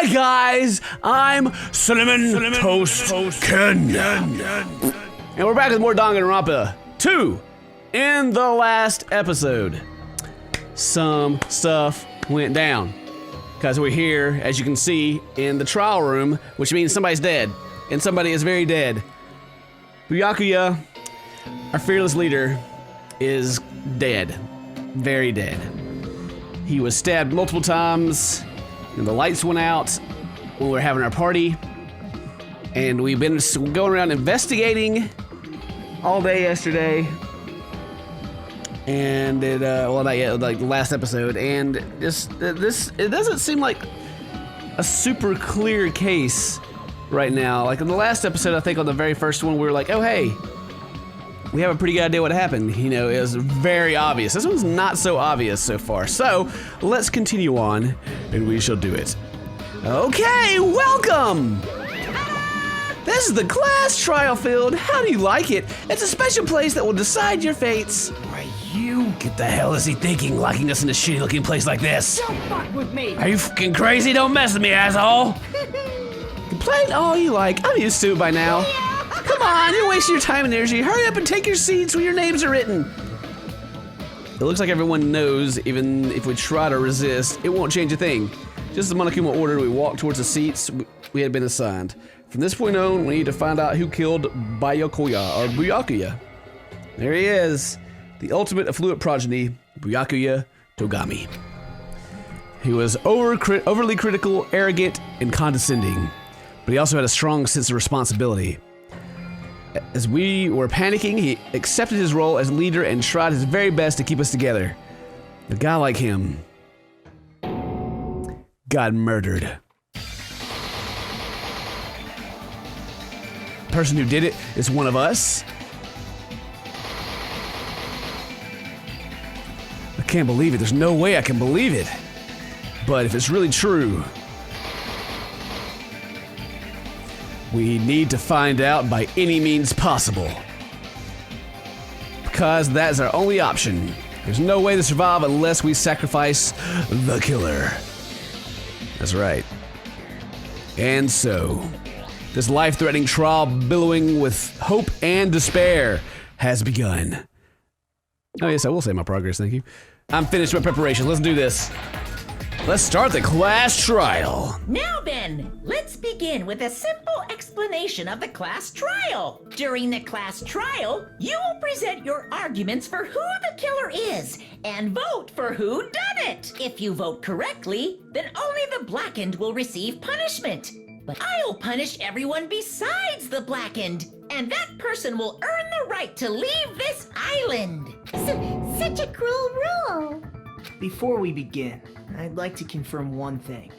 Hi guys, I'm CinnamonToastKen. And we're back with more Danganronpa 2. In the last episode, some stuff went down. Because we're here, as you can see, in the trial room, which means somebody's dead. And somebody is very dead. Byakuya, our fearless leader, is dead. Very dead. He was stabbed multiple times, and the lights went out when we were having our party. And we've been going around investigating all day yesterday. And it, well, not yet, like the last episode. And it doesn't seem like a super clear case right now. Like in the last episode, I think on the very first one, we were like, oh, hey, we have a pretty good idea what happened. You know, it was very obvious. This one's not so obvious so far. So let's continue on, and we shall do it. Okay, welcome! This is the class trial field. How do you like it? It's a special place that will decide your fates. Why, you get the hell is he thinking, locking us in a shitty looking place like this? Don't fuck with me! Are you fucking crazy? Don't mess with me, asshole! Complain all you like. I'm used to it by now. Come on, you're wasting your time and energy. Hurry up and take your seats where your names are written. It looks like everyone knows, even if we try to resist, it won't change a thing. Just as Monokuma ordered, we walk towards the seats we had been assigned. From this point on, we need to find out who killed Byakuya. There he is, the ultimate affluent progeny, Byakuya Togami. He was overly critical, arrogant, and condescending, but he also had a strong sense of responsibility. As we were panicking, he accepted his role as leader and tried his very best to keep us together. A guy like him got murdered. The person who did it is one of us. I can't believe it. There's no way I can believe it. But if it's really true, we need to find out by any means possible. Because that is our only option. There's no way to survive unless we sacrifice the killer. That's right. And so, this life-threatening trial billowing with hope and despair has begun. Oh yes, I will say my progress, thank you. I'm finished with preparation, let's do this. Let's start the class trial. Now then, let's begin with a simple explanation of the class trial. During the class trial, you will present your arguments for who the killer is and vote for who done it. If you vote correctly, then only the blackened will receive punishment. But I'll punish everyone besides the blackened, and that person will earn the right to leave this island. Such a cruel rule. Before we begin, I'd like to confirm one thing.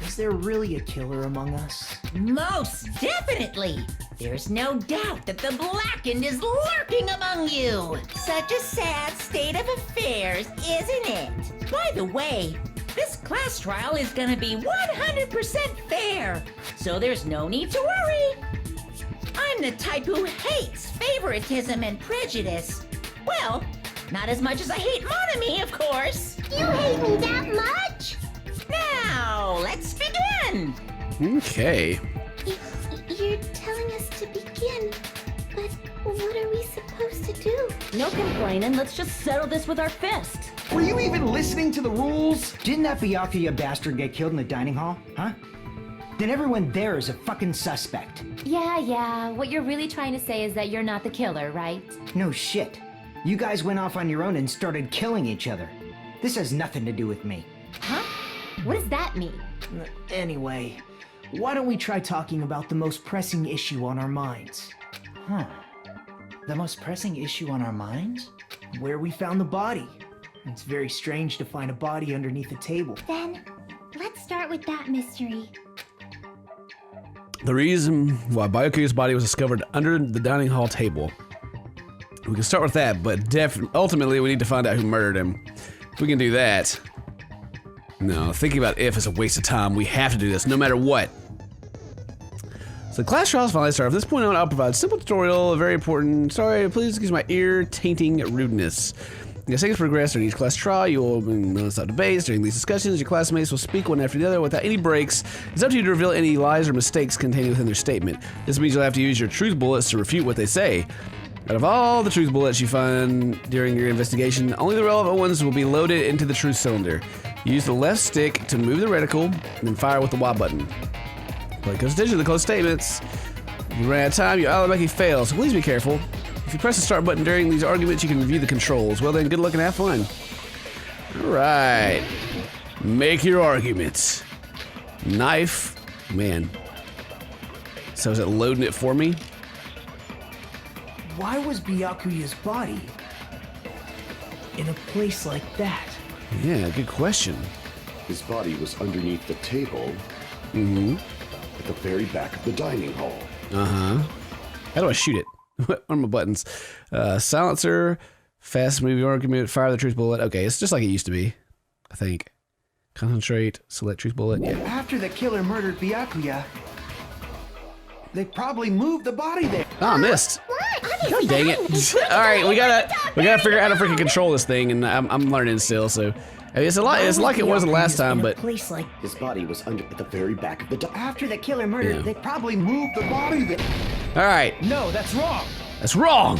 Is there really a killer among us? Most definitely. There's no doubt that the blackened is lurking among you. Such a sad state of affairs, isn't it? By the way, this class trial is gonna be 100% fair, so there's no need to worry. I'm the type who hates favoritism and prejudice. Well, not as much as I hate Monami, of course. You hate me that much? Now, let's begin. Okay. You're telling us to begin, but what are we supposed to do? No complaining, let's just settle this with our fist. Were you even listening to the rules? Didn't that Byakuya bastard get killed in the dining hall, huh? Then everyone there is a fucking suspect. Yeah, what you're really trying to say is that you're not the killer, right? No shit. You guys went off on your own and started killing each other. This has nothing to do with me. Huh? What does that mean? Anyway, why don't we try talking about the most pressing issue on our minds? Huh. The most pressing issue on our minds? Where we found the body. It's very strange to find a body underneath a table. Then, let's start with that mystery. The reason why Byakuya's body was discovered under the dining hall table. We can start with that, but ultimately we need to find out who murdered him. If we can do that. No, thinking about if is a waste of time. We have to do this, no matter what. So the class trials finally start. From this point on, I'll provide a simple tutorial, very important. Sorry, please excuse my ear-tainting rudeness. As things progress during each class trial, you will non-stop debates. During these discussions, your classmates will speak one after the other without any breaks. It's up to you to reveal any lies or mistakes contained within their statement. This means you'll have to use your truth bullets to refute what they say. Out of all the truth bullets you find during your investigation, only the relevant ones will be loaded into the truth cylinder. Use the left stick to move the reticle, and then fire with the Y button. Play close attention to the close statements. If you run out of time, you automatically fail, so please be careful. If you press the start button during these arguments, you can review the controls. Well then, good luck and have fun. Alright. Make your arguments. Knife. Man. So is it loading it for me? Why was Byakuya's body in a place like that? Yeah, good question. His body was underneath the table. At the very back of the dining hall. How do I shoot it? What are my buttons? Silencer, fast moving argument, fire the truth bullet. Okay, it's just like it used to be, I think. Concentrate, select truth bullet. Yeah. After the killer murdered Byakuya, they probably moved the body there. Oh, I missed. God dang it. All right, we gotta figure out how to freaking control this thing, and I'm learning still. So I mean, it's like it wasn't last time, but Place like His body was at the very back of the After the killer murdered, Yeah. they probably moved the body there. all right, No, that's wrong. that's wrong.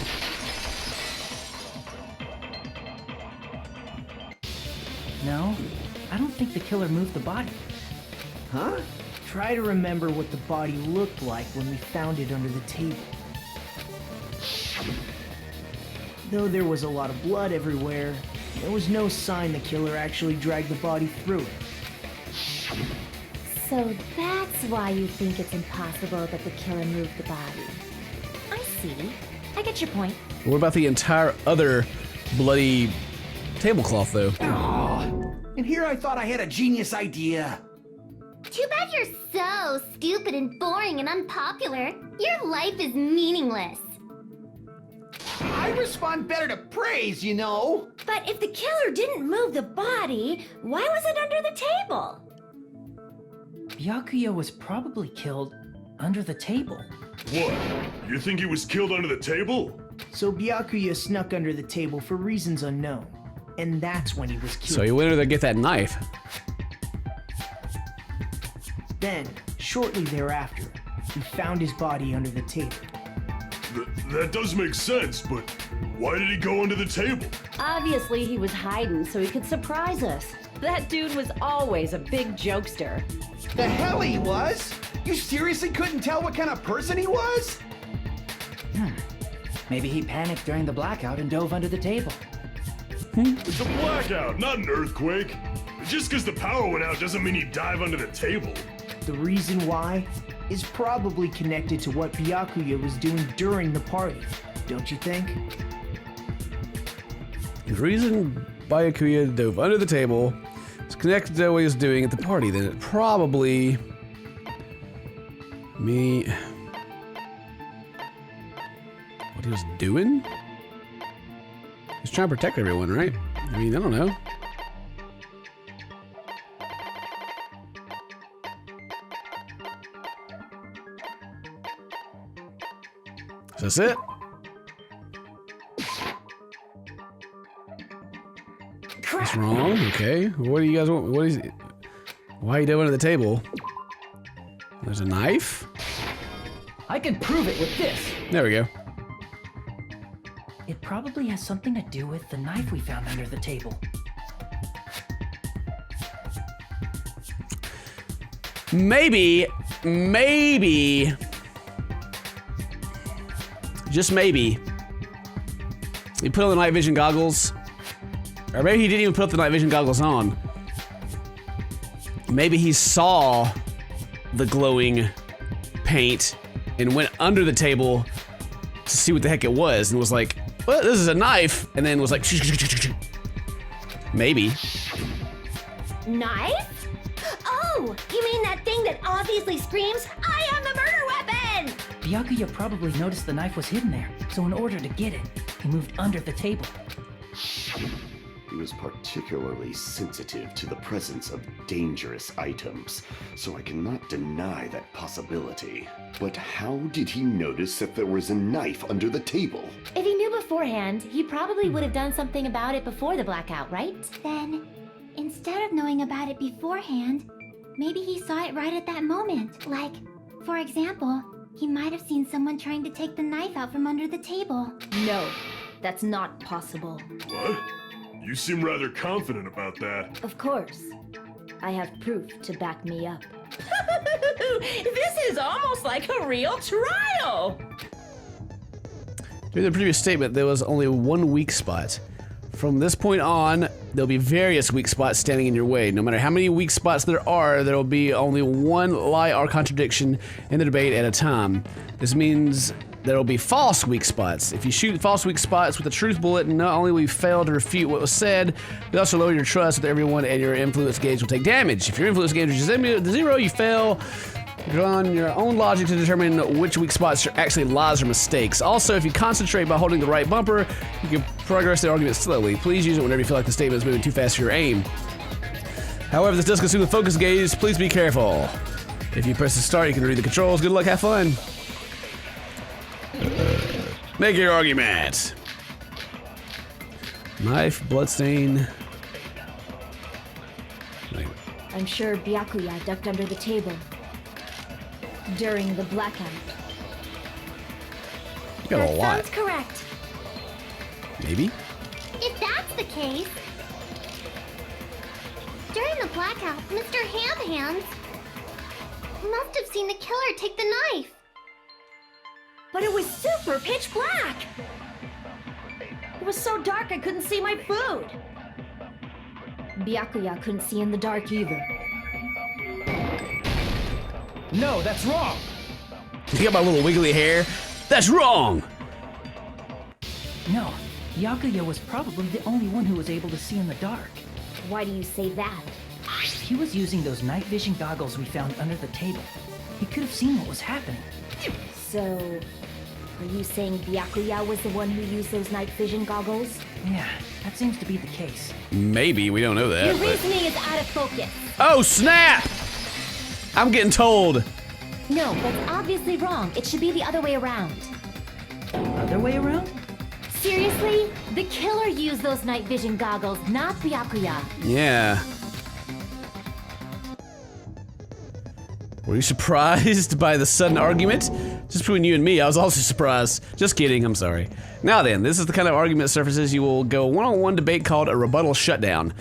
No, I don't think the killer moved the body. Huh? Try to remember what the body looked like when we found it under the table. Though there was a lot of blood everywhere, there was no sign the killer actually dragged the body through it. So that's why you think it's impossible that the killer moved the body. I see. I get your point. What about the entire other bloody tablecloth, though? And here I thought I had a genius idea. Too bad you're so stupid and boring and unpopular. Your life is meaningless. I respond better to praise, you know. But if the killer didn't move the body, why was it under the table? Byakuya was probably killed under the table. What? You think he was killed under the table? So Byakuya snuck under the table for reasons unknown. And that's when he was killed. So he went over to get that knife. Then, shortly thereafter, we found his body under the table. That does make sense, but why did he go under the table? Obviously, he was hiding so he could surprise us. That dude was always a big jokester. The hell he was? You seriously couldn't tell what kind of person he was? Maybe he panicked during the blackout and dove under the table. It's a blackout, not an earthquake. Just because the power went out doesn't mean he'd dive under the table. The reason why is probably connected to what Byakuya was doing during the party, don't you think? The reason Byakuya dove under the table is connected to what he was doing at the party. Then it probably what he was doing? He's trying to protect everyone, right? I mean, I don't know. Is this it? That's wrong. Okay. What do you guys want? What is it? Why are you doing under the table? There's a knife? I can prove it with this. There we go. It probably has something to do with the knife we found under the table. Maybe, just maybe, he put on the night vision goggles, or maybe he didn't even put the night vision goggles on. Maybe he saw the glowing paint and went under the table to see what the heck it was and was like, well, this is a knife, and then was like, maybe. Knife? Oh, you mean that thing that obviously screams, I am the murder weapon! Byakuya probably noticed the knife was hidden there, so in order to get it, he moved under the table. He was particularly sensitive to the presence of dangerous items, so I cannot deny that possibility. But how did he notice that there was a knife under the table? If he knew beforehand, he probably would have done something about it before the blackout, right? Then, instead of knowing about it beforehand, maybe he saw it right at that moment. Like, for example, he might have seen someone trying to take the knife out from under the table. No, that's not possible. What? You seem rather confident about that. Of course. I have proof to back me up. This is almost like a real trial. During the previous statement, there was only one weak spot. From this point on, there'll be various weak spots standing in your way. No matter how many weak spots there will be only one lie or contradiction in the debate at a time. This means there will be false weak spots. If you shoot false weak spots with a truth bullet, not only will you fail to refute what was said, you also lower your trust with everyone and your influence gauge will take damage. If your influence gauge is 0, you fail. You're on your own logic to determine which weak spots are actually lies or mistakes. Also, if you concentrate by holding the right bumper, you can progress the argument slowly. Please use it whenever you feel like the statement is moving too fast for your aim. However, this does consume the focus gauge. Please be careful. If you press the start, you can read the controls. Good luck, have fun. Make your argument. Knife, bloodstain. Wait. I'm sure Byakuya ducked under the table during the blackout. You got a lot. Sounds correct. Maybe? If that's the case, during the blackout, Mr. Hamhands must have seen the killer take the knife. But it was super pitch black! It was so dark I couldn't see my food. Byakuya couldn't see in the dark either. No, that's wrong! You got my little wiggly hair? That's wrong! No, Byakuya was probably the only one who was able to see in the dark. Why do you say that? He was using those night vision goggles we found under the table. He could have seen what was happening. So, are you saying Byakuya was the one who used those night vision goggles? Yeah, that seems to be the case. Maybe, we don't know that. Your but- reasoning is out of focus. Oh, snap! I'm getting told. No, that's obviously wrong. It should be the other way around. Other way around? Seriously? The killer used those night vision goggles, not Byakuya. Yeah. Were you surprised by the sudden argument? Just between you and me, I was also surprised. Just kidding, I'm sorry. Now then, this is the kind of argument surfaces you will go one-on-one debate called a rebuttal shutdown.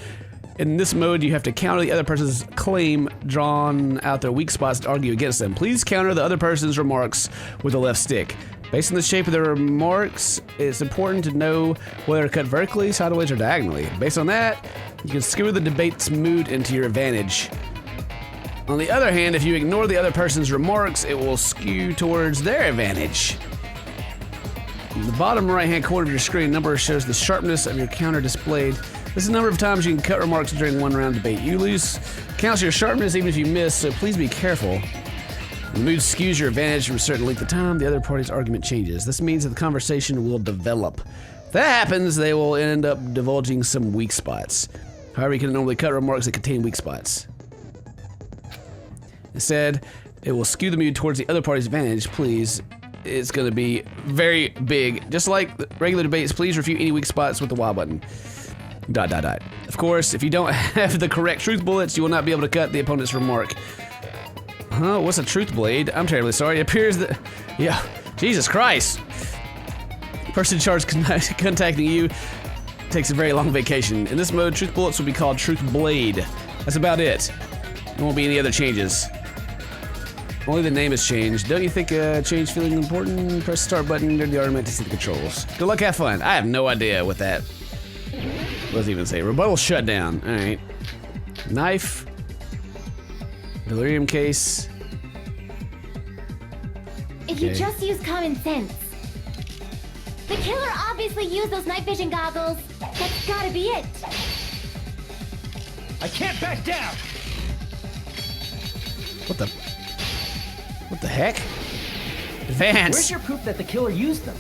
In this mode, you have to counter the other person's claim, drawn out their weak spots to argue against them. Please counter the other person's remarks with the left stick. Based on the shape of their remarks, it's important to know whether to cut vertically, sideways, or diagonally. Based on that, you can skewer the debate's mood into your advantage. On the other hand, if you ignore the other person's remarks, it will skew towards their advantage. In the bottom right-hand corner of your screen, number shows the sharpness of your counter displayed. This is the number of times you can cut remarks during one round debate. You lose counts your sharpness even if you miss, so please be careful. The mood skews your advantage from a certain length of time, the other party's argument changes. This means that the conversation will develop. If that happens, they will end up divulging some weak spots. However, you can normally cut remarks that contain weak spots. Instead, it will skew the mood towards the other party's advantage. Please, it's going to be very big. Just like regular debates, please refute any weak spots with the Y button. ... Of course, if you don't have the correct truth bullets, you will not be able to cut the opponent's remark. Huh? What's a truth blade? I'm terribly sorry. It appears that... Yeah. Jesus Christ. The person in charge contacting you takes a very long vacation. In this mode, truth bullets will be called truth blade. That's about it. There won't be any other changes. Only the name has changed. Don't you think change feeling important? Press the start button during the argument to see the controls. Good luck, have fun. I have no idea what that... What does it even say? Rebuttal shutdown. Alright. Knife. Delirium case. If you just use common sense. The killer obviously used those night vision goggles. That's gotta be it. I can't back down! What the heck? Advance! Where's your proof that the killer used them?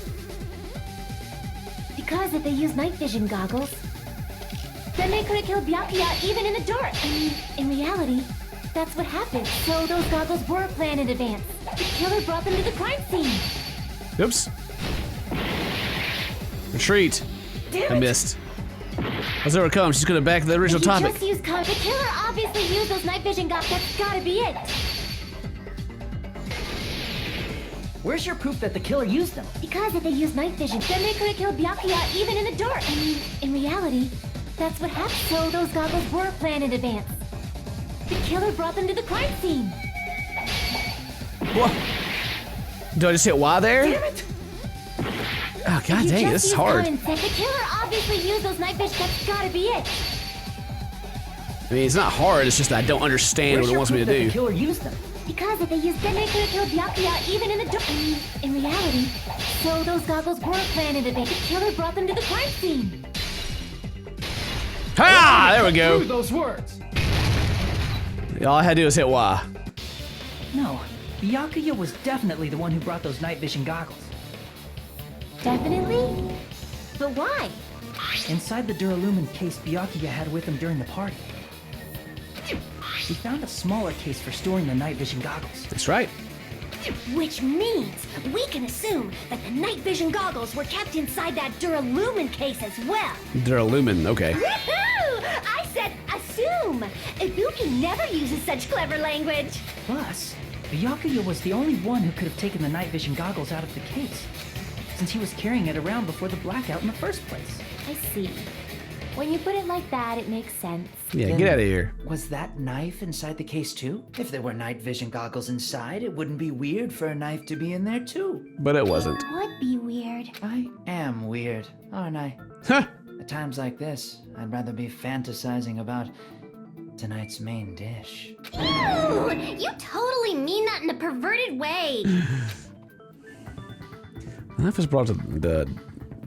Because if they used night vision goggles, then they could have killed Byakuya even in the dark. I mean, in reality, that's what happened. So those goggles were planned in advance. The killer brought them to the crime scene. Oops. Retreat. Damn I it. missed. Let's overcome. She's gonna back to the original He topic. just used the killer obviously used those night vision goggles. That's gotta be it. Where's your proof that the killer used them? Because if they used night vision, then they could have killed Byakuya even in the dark. I mean, in reality, that's what happened. So those goggles were planned in advance. The killer brought them to the crime scene. What? Do I just hit Y there? Damn it. Oh, god dang it, this is hard. The killer obviously used those night vision. That's gotta be it. I mean, it's not hard, it's just that I don't understand Where's what it your wants me to proof that do. the killer used them? Because if they used them, they could have killed Byakuya even in the dark. I mean, in reality, so those goggles were planned in advance. The killer brought them to the crime scene. Ha! There we Through go. those words. All I had to do was hit Y. No, Byakuya was definitely the one who brought those night vision goggles. Definitely? But why? Inside the Duralumin case Byakuya had with him during the party, he found a smaller case for storing the night vision goggles. That's right. Which means we can assume that the night vision goggles were kept inside that Duralumin case as well. Duralumin, okay. Woohoo! I said assume! Ibuki never uses such clever language. Plus, Byakuya was the only one who could have taken the night vision goggles out of the case, since he was carrying it around before the blackout in the first place. I see. When you put it like that, it makes sense. Yeah, Then get out of here. Was that knife inside the case too? If there were night vision goggles inside, it wouldn't be weird for a knife to be in there too. But it wasn't. Would be weird. I am weird, aren't I? Huh. At times like this, I'd rather be fantasizing about tonight's main dish. Ooh, you totally mean that in a perverted way. The knife was brought to the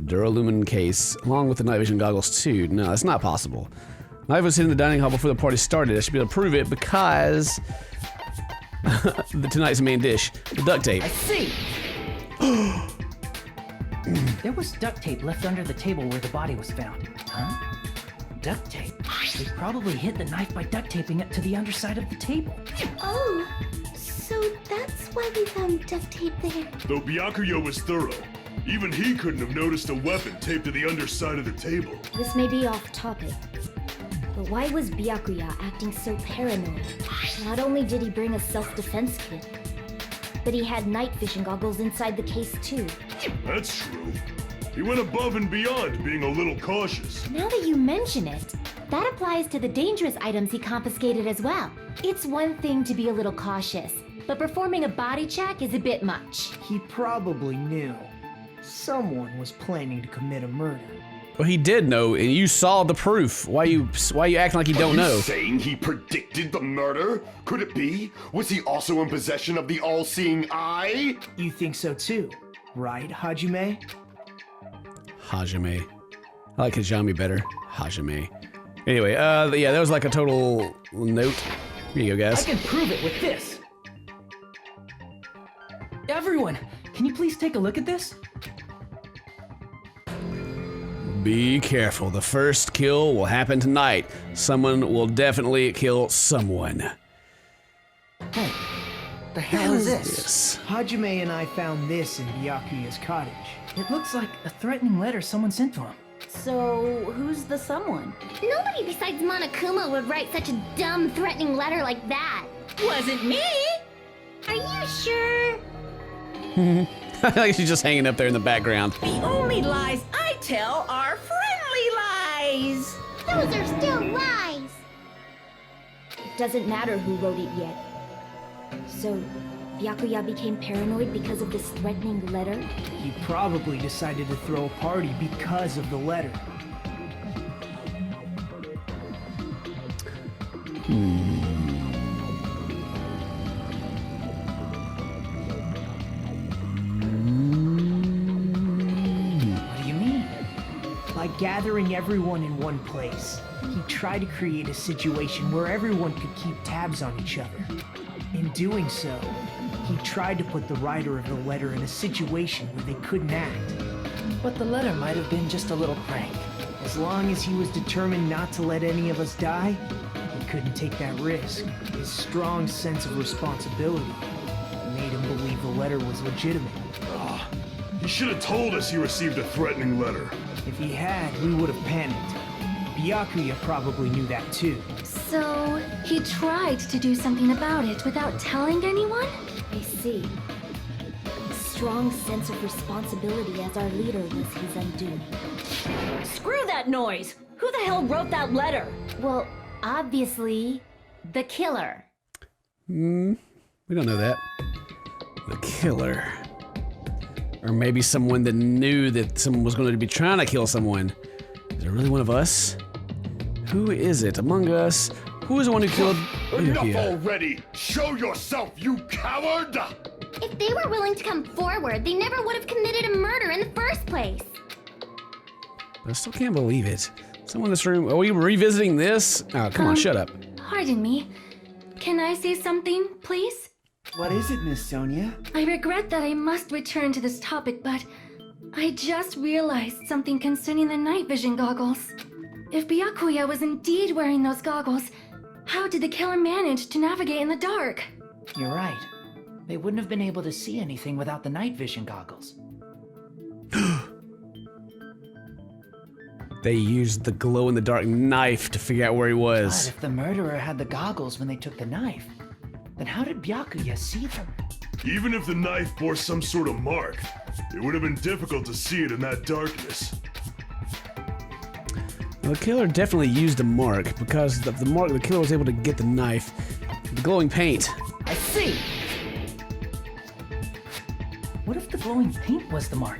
Duralumin case along with the night vision goggles too. No, that's not possible. Knife was hidden in the dining hall before the party started. I should be able to prove it because tonight's main dish, the duct tape. I see! There was duct tape left under the table where the body was found. Huh? Duct tape? They probably hid the knife by duct taping it to the underside of the table. Oh, so that's why we found duct tape there. Though Byakuya was thorough, even he couldn't have noticed a weapon taped to the underside of the table. This may be off topic, but why was Byakuya acting so paranoid? Not only did he bring a self-defense kit, but he had night vision goggles inside the case too. That's true. He went above and beyond being a little cautious. Now that you mention it, that applies to the dangerous items he confiscated as well. It's one thing to be a little cautious, but performing a body check is a bit much. He probably knew someone was planning to commit a murder. Well, he did know, and you saw the proof. Why you acting like you don't know? Are you saying he predicted the murder? Could it be? Was he also in possession of the all-seeing eye? You think so too, right, Hajime? Hajime. I like Hajime better. Hajime. Anyway, yeah, that was like a total note. Here you go, I guys. can prove it with this. Everyone, can you please take a look at this? Be careful. The first kill will happen tonight. Someone will definitely kill someone. Hey, the hell is this? Yes. Hajime and I found this in Byakuya's cottage. It looks like a threatening letter someone sent to him. So, who's the someone? Nobody besides Monokuma would write such a dumb, threatening letter like that. Wasn't me! Are you sure? Like she's just hanging up there in the background. The only lies I tell are friendly lies! Those are still lies. It doesn't matter who wrote it yet. So, Byakuya became paranoid because of this threatening letter? He probably decided to throw a party because of the letter. What do you mean? By gathering everyone in one place, he tried to create a situation where everyone could keep tabs on each other. In doing so, he tried to put the writer of the letter in a situation where they couldn't act. But the letter might have been just a little prank. As long as he was determined not to let any of us die, he couldn't take that risk. His strong sense of responsibility made him believe the letter was legitimate. He should have told us he received a threatening letter. If he had, we would have panicked. Byakuya probably knew that too. So, he tried to do something about it without telling anyone? I see. A strong sense of responsibility as our leader was his undoing. Screw that noise! Who the hell wrote that letter? Well, obviously, the killer. We don't know that. The killer. Or maybe someone that knew that someone was going to be trying to kill someone. Is it really one of us? Who is it among us? Who is the one who killed Enough Byakuya? already! Show yourself, you coward! If they were willing to come forward, they never would have committed a murder in the first place. I still can't believe it. Someone in this room. Are we revisiting this? Oh, come on, shut up. Pardon me. Can I say something, please? What is it, Miss Sonia? I regret that I must return to this topic, but I just realized something concerning the night vision goggles. If Byakuya was indeed wearing those goggles, how did the killer manage to navigate in the dark? You're right. They wouldn't have been able to see anything without the night vision goggles. They used the glow-in-the-dark knife to figure out where he But was. if the murderer had the goggles when they took the knife, then how did Byakuya see them? Even if the knife bore some sort of mark, it would have been difficult to see it in that darkness. Well, the killer definitely used a mark because of the mark. The killer was able to get the knife, the glowing paint. I see! What if the glowing paint was the mark?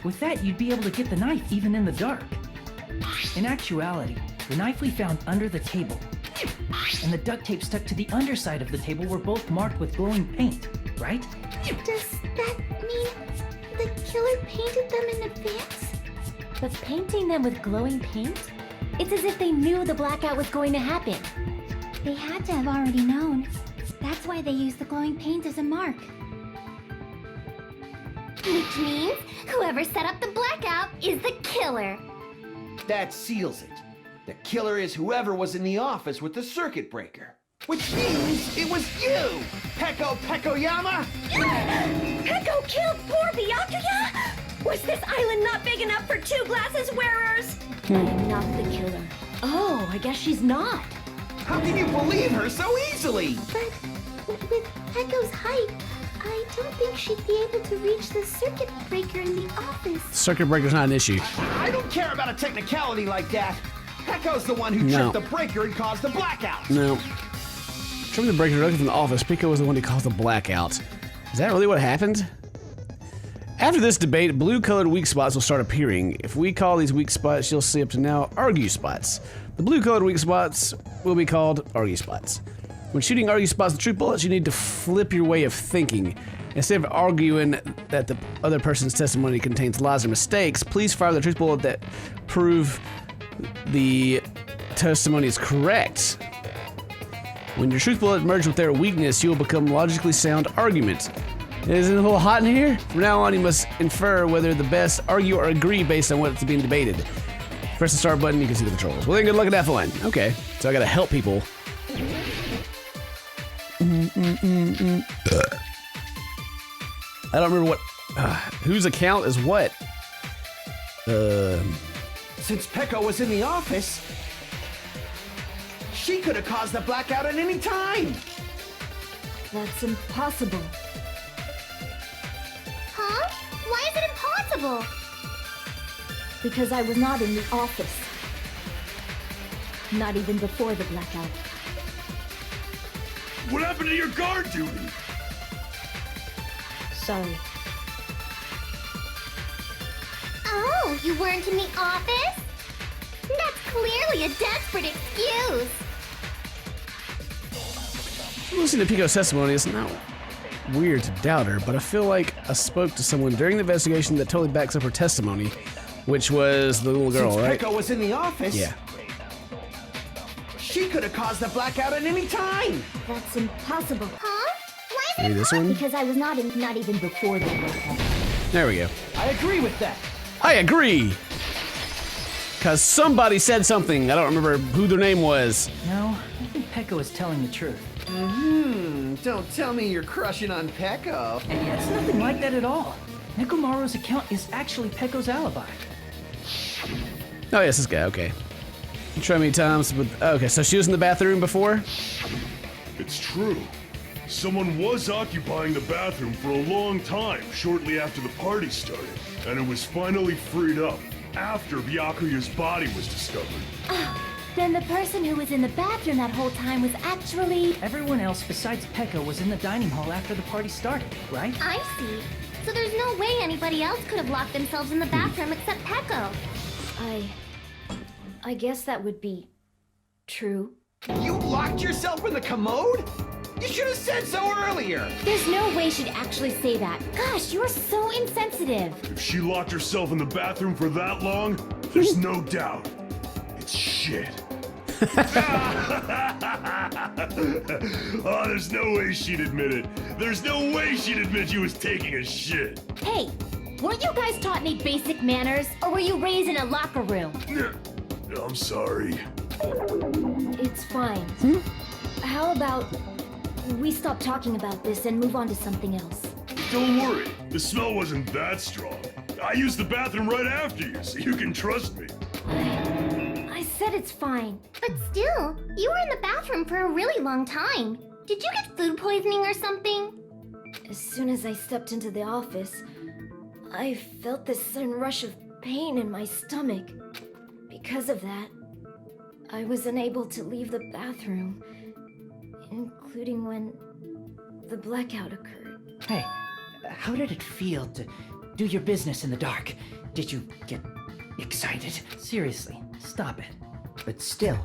With that, you'd be able to get the knife even in the dark. In actuality, the knife we found under the table and the duct tape stuck to the underside of the table were both marked with glowing paint, right? Does that mean the killer painted them in advance? But painting them with glowing paint? It's as if they knew the blackout was going to happen. They had to have already known. That's why they used the glowing paint as a mark. Which means whoever set up the blackout is the killer. That seals it. The killer is whoever was in the office with the circuit breaker. Which means it was you, Peko Pekoyama! Peko killed poor Byakuya? Was this island not big enough for 2 glasses wearers? I am not the killer. Oh, I guess she's not. How can you believe her so easily? But with Peko's height, I don't think she'd be able to reach the circuit breaker in the office. Circuit breaker's not an issue. I don't care about a technicality like that. Peko's the one who No. tripped the breaker and caused the blackout. No. Tripping the breaker directly from the office. Peko was the one who caused the blackout. Is that really what happened? After this debate, blue-colored weak spots will start appearing. If we call these weak spots, you'll see up to now argue spots. The blue-colored weak spots will be called argue spots. When shooting argue spots with truth bullets, you need to flip your way of thinking. Instead of arguing that the other person's testimony contains lies or mistakes, please fire the truth bullet that prove the testimony is correct. When your truth bullet merges with their weakness, you will become logically sound argument. Isn't it a little hot in here? From now on, you must infer whether the best argue or agree based on what's being debated. Press the start button, you can see the controls. Well, then good luck at that one. Okay, so I gotta help people. I don't remember what, whose account is what. Since Peko was in the office, she could have caused the blackout at any time. That's impossible. Huh? Why is it impossible? Because I was not in the office. Not even before the blackout. What happened to your guard duty? Sorry. Oh, you weren't in the office? That's clearly a desperate excuse. Listening to Peko's testimony, it's not weird to doubt her, but I feel like I spoke to someone during the investigation that totally backs up her testimony, which was the little girl, Since right? Peko was in the office, Yeah. she could have caused the blackout at any time. That's impossible. Huh? Why is it Maybe this one? Because I was not even before the blackout. There we go. I agree with that. I agree! Because somebody said something. I don't remember who their name was. No, I think Peko is telling the truth. Don't tell me you're crushing on Peko. And it's nothing like that at all. Nekomaru's account is actually Peko's alibi. Oh, yes, this guy, okay. You try many times with. Okay, so she was in the bathroom before? It's true. Someone was occupying the bathroom for a long time shortly after the party started, and it was finally freed up after Byakuya's body was discovered. Then the person who was in the bathroom that whole time was actually... Everyone else besides Peko was in the dining hall after the party started, right? I see. So there's no way anybody else could have locked themselves in the bathroom except Peko. I guess that would be true. You locked yourself in the commode? You should have said so earlier! There's no way she'd actually say that. Gosh, you're so insensitive. If she locked herself in the bathroom for that long, there's no doubt. It's shit. Oh, there's no way she'd admit it. There's no way she'd admit she was taking a shit. Hey, weren't you guys taught any basic manners? Or were you raised in a locker room? I'm sorry. It's fine. How about we stop talking about this and move on to something else? Don't worry, the smell wasn't that strong. I used the bathroom right after you, so you can trust me. I said it's fine. But still, you were in the bathroom for a really long time. Did you get food poisoning or something? As soon as I stepped into the office, I felt this sudden rush of pain in my stomach. Because of that, I was unable to leave the bathroom, including when the blackout occurred. Hey, how did it feel to do your business in the dark? Did you get excited? Seriously, stop it. But still,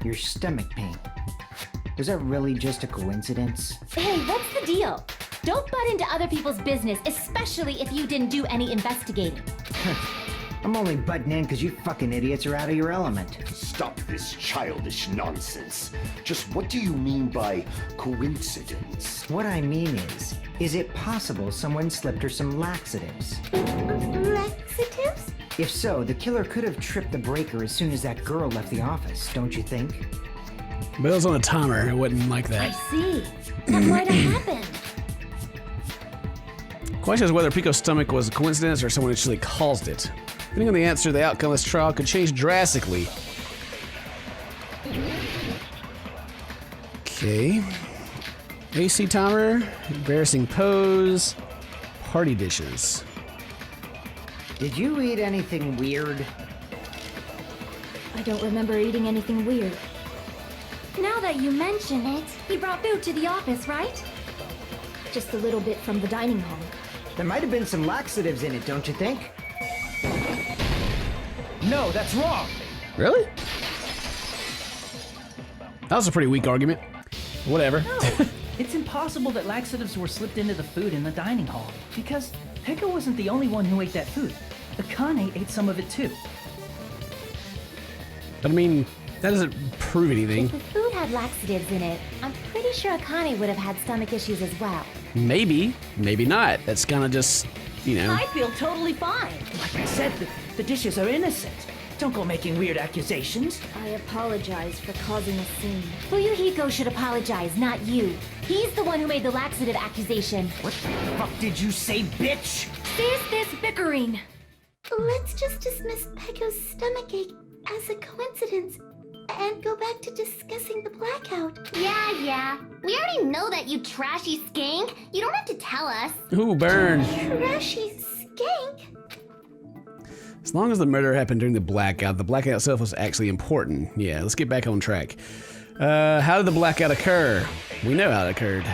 your stomach pain. Was that really just a coincidence? Hey, what's the deal? Don't butt into other people's business, especially if you didn't do any investigating. I'm only butting in because you fucking idiots are out of your element. Stop this childish nonsense. Just what do you mean by coincidence? What I mean is it possible someone slipped her some laxatives? Laxatives? If so, the killer could have tripped the breaker as soon as that girl left the office, don't you think? But it was on a timer, it wasn't like I that. see. That might have happened. Question is whether Peko's stomach was a coincidence or someone actually caused it. Depending on the answer, the outcome of this trial could change drastically. Okay. AC timer, embarrassing pose, party dishes. Did you eat anything weird? I don't remember eating anything weird. Now that you mention it, he brought food to the office, right? Just a little bit from the dining hall. There might have been some laxatives in it, don't you think? No, that's wrong! Really? That was a pretty weak argument. Whatever. No, it's impossible that laxatives were slipped into the food in the dining hall, because Peko wasn't the only one who ate that food. Akane ate some of it too. But I mean, that doesn't prove anything. If the food had laxatives in it, I'm pretty sure Akane would have had stomach issues as well. Maybe, maybe not. That's kind of just, you know. I feel totally fine. Like I said, the dishes are innocent. Don't go making weird accusations. I apologize for causing a scene. Fuyuhiko should apologize, not you. He's the one who made the laxative accusation. What the fuck did you say, bitch? Cease this bickering. Let's just dismiss Peko's stomachache as a coincidence and go back to discussing the blackout. Yeah. We already know that, you trashy skank. You don't have to tell us. Ooh, burn. Trashy skank? As long as the murder happened during the blackout itself was actually important. Yeah, let's get back on track. How did the blackout occur? We know how it occurred.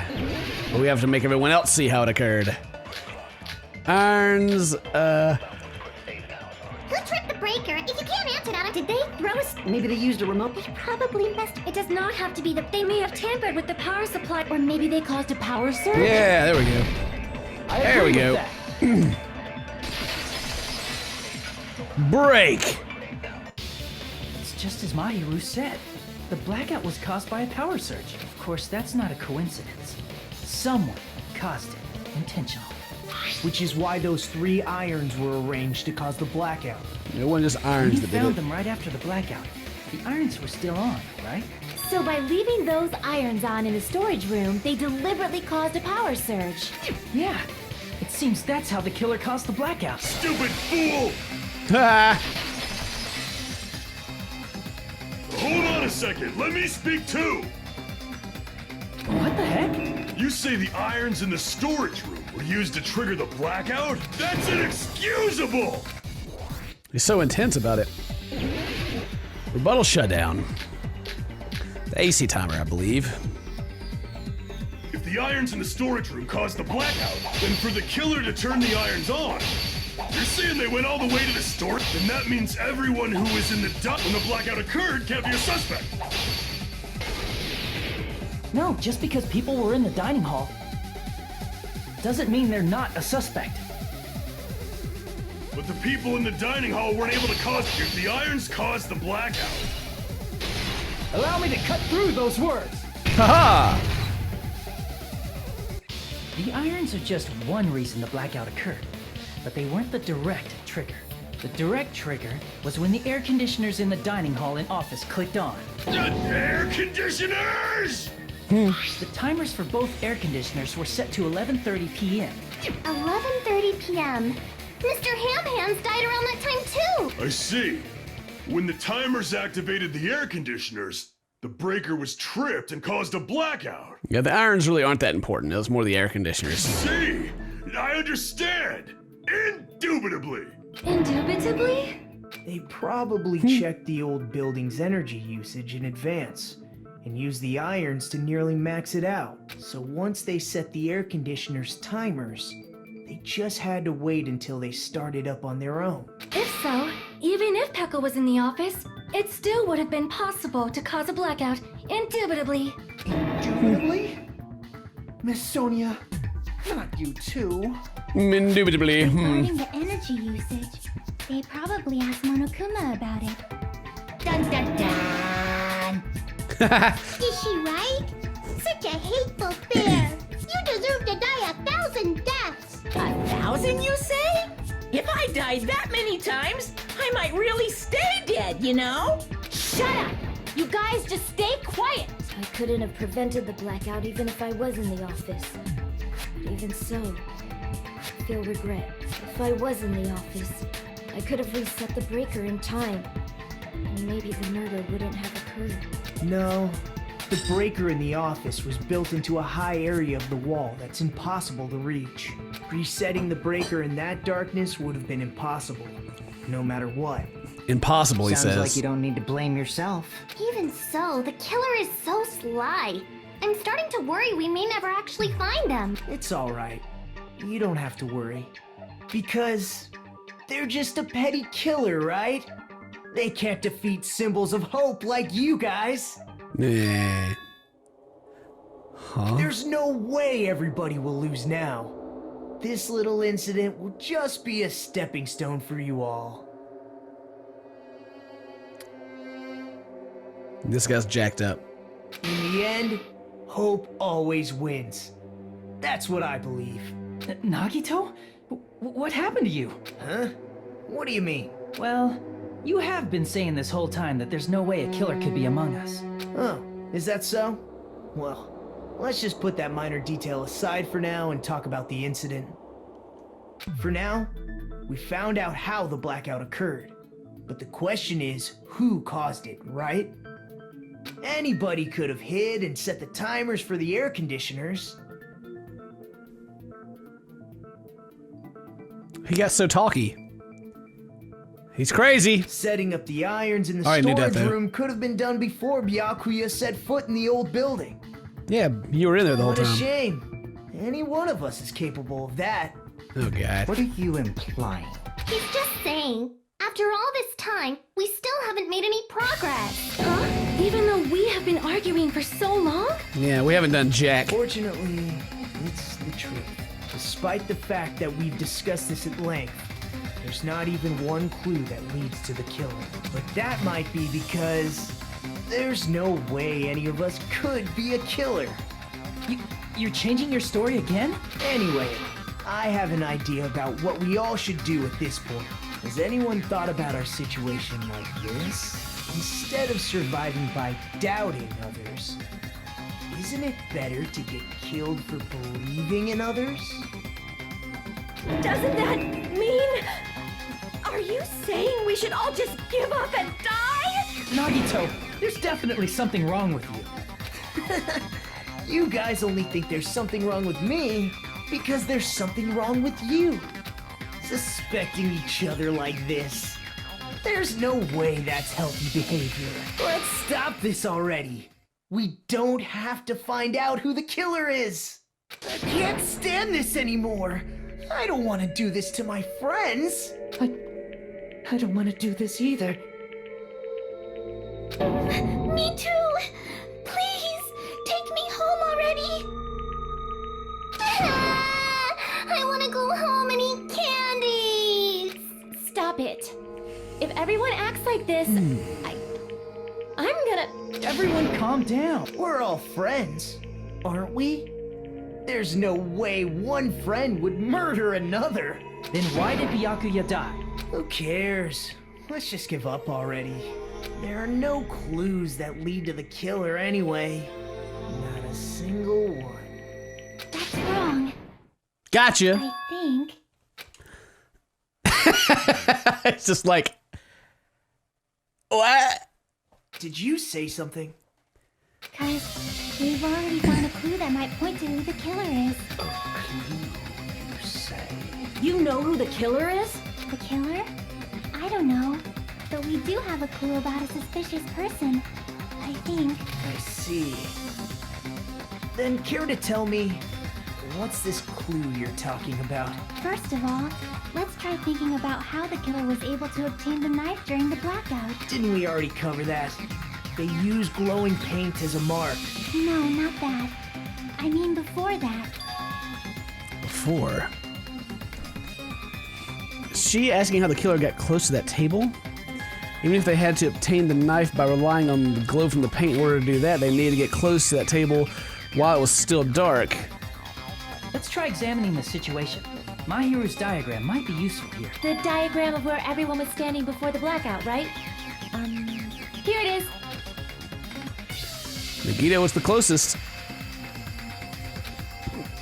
But we have to make everyone else see how it occurred. Irons, Who tripped the breaker? If you can't answer that, did they throw us? Maybe they used a remote? They probably messed. It does not have to be that they may have tampered with the power supply, or maybe they caused a power surge. yeah, there we go. There we go. Break! It's just as Mahiru said. The blackout was caused by a power surge. Of course, that's not a coincidence. Someone caused it intentionally. Which is why those 3 irons were arranged to cause the blackout. It wasn't just irons We that did found it. them right after the blackout. The irons were still on, right? So by leaving those irons on in the storage room, they deliberately caused a power surge. Yeah. It seems that's how the killer caused the blackout. Stupid fool! Ah, Hold on a second, let me speak too! What the heck? You say the irons in the storage room were used to trigger the blackout? That's inexcusable! he's so intense about it. Rebuttal shutdown. The AC timer, I believe. If the irons in the storage room caused the blackout, then for the killer to turn the irons on, you're saying they went all the way to the storage? Then that means everyone who was in the when the blackout occurred can't be a suspect. No, just because people were in the dining hall doesn't mean they're not a suspect. But the people in the dining hall weren't able to cause if the irons caused the blackout. Allow me to cut through those words. Haha! The irons are just one reason the blackout occurred, but they weren't the direct trigger. The direct trigger was when the air conditioners in the dining hall and office clicked on. Air conditioners! The timers for both air conditioners were set to 11:30 p.m. 11:30 p.m. Mr. Ham-Hands died around that time too! I see. When the timers activated the air conditioners, the breaker was tripped and caused a blackout. Yeah, the irons really aren't that important. It was more the air conditioners. See? I understand. Indubitably. Indubitably? They probably checked the old building's energy usage in advance and used the irons to nearly max it out. So once they set the air conditioner's timers, they just had to wait until they started up on their own. If so, even if Peko was in the office, it still would have been possible to cause a blackout, indubitably. Indubitably? Miss Sonia, not you too. Indubitably. Regarding the energy usage, they probably asked Monokuma about it. Dun dun dun! Is she right? Such a hateful bear! You deserve to die 1,000 deaths! 1,000, you say? If I died that many times, I might really stay dead, you know? Shut up! You guys just stay quiet! I couldn't have prevented the blackout even if I was in the office. But even so, I feel regret. If I was in the office, I could have reset the breaker in time. And maybe the murder wouldn't have occurred. No, the breaker in the office was built into a high area of the wall that's impossible to reach. Resetting the breaker in that darkness would have been impossible, no matter what. Impossible, he Sounds says. like you don't need to blame yourself. Even so, the killer is so sly. I'm starting to worry we may never actually find them. It's alright. You don't have to worry. Because they're just a petty killer, right? They can't defeat symbols of hope like you guys. Nah. Huh? There's no way everybody will lose now. This little incident will just be a stepping stone for you all. This guy's jacked up. In the end, hope always wins. That's what I believe. Nagito? What happened to you? Huh? What do you mean? Well, you have been saying this whole time that there's no way a killer could be among us. Oh, is that so? Well, let's just put that minor detail aside for now and talk about the incident. For now, we found out how the blackout occurred. But the question is, who caused it, right? Anybody could have hid and set the timers for the air conditioners. He got so talky. He's crazy. Setting up the irons in the I knew that, storage though. room could have been done before Byakuya set foot in the old building. Yeah, you were in there the whole What a time. shame. Any one of us is capable of that. Oh, God. What are you implying? He's just saying, after all this time, we still haven't made any progress. Huh? Even though we have been arguing for so long? Yeah, we haven't done jack. Fortunately, it's the truth. Despite the fact that we've discussed this at length, there's not even one clue that leads to the killer. But that might be because there's no way any of us could be a killer. You're changing your story again? Anyway, I have an idea about what we all should do at this point. Has anyone thought about our situation like this? Instead of surviving by doubting others, isn't it better to get killed for believing in others? Doesn't that mean... Are you saying we should all just give up and die? Nagito, there's definitely something wrong with you. You guys only think there's something wrong with me because there's something wrong with you. Suspecting each other like this. There's no way that's healthy behavior. Let's stop this already. We don't have to find out who the killer is. I can't stand this anymore. I don't want to do this to my friends. I don't want to do this either. Me too! Please, take me home already! I want to go home and eat candies! Stop it. If everyone acts like this, I'm gonna... Everyone calm down. We're all friends, aren't we? There's no way one friend would murder another. Then why did Byakuya die? Who cares? Let's just give up already. There are no clues that lead to the killer anyway. Not a single one. That's wrong, Gotcha. I think. It's just like, what? Did you say something? Cause we've already found a clue that might point to who the killer is. You know who the killer is? The killer? I don't know. But we do have a clue about a suspicious person. I think. I see. Then care to tell me, what's this clue you're talking about? First of all, let's try thinking about how the killer was able to obtain the knife during the blackout. Didn't we already cover that? They used glowing paint as a mark. No, not that. I mean before that. Before? Is she asking how the killer got close to that table? Even if they had to obtain the knife by relying on the glow from the paint in order to do that, they needed to get close to that table while it was still dark. Let's try examining the situation. My hero's diagram might be useful here. The diagram of where everyone was standing before the blackout, right? Here it is. Nagito was the closest.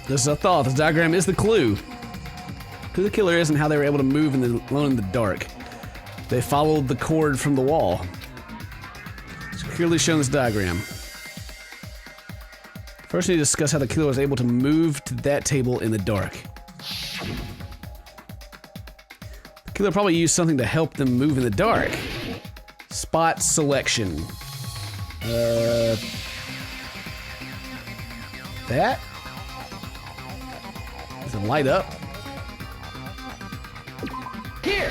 This is a thought. This diagram is the clue. Who the killer is and how they were able to move alone in the dark. They followed the cord from the wall. It's clearly shown in this diagram. First, we need to discuss how the killer was able to move to that table in the dark. The killer probably used something to help them move in the dark. Spot selection. That? Does it light up? Here!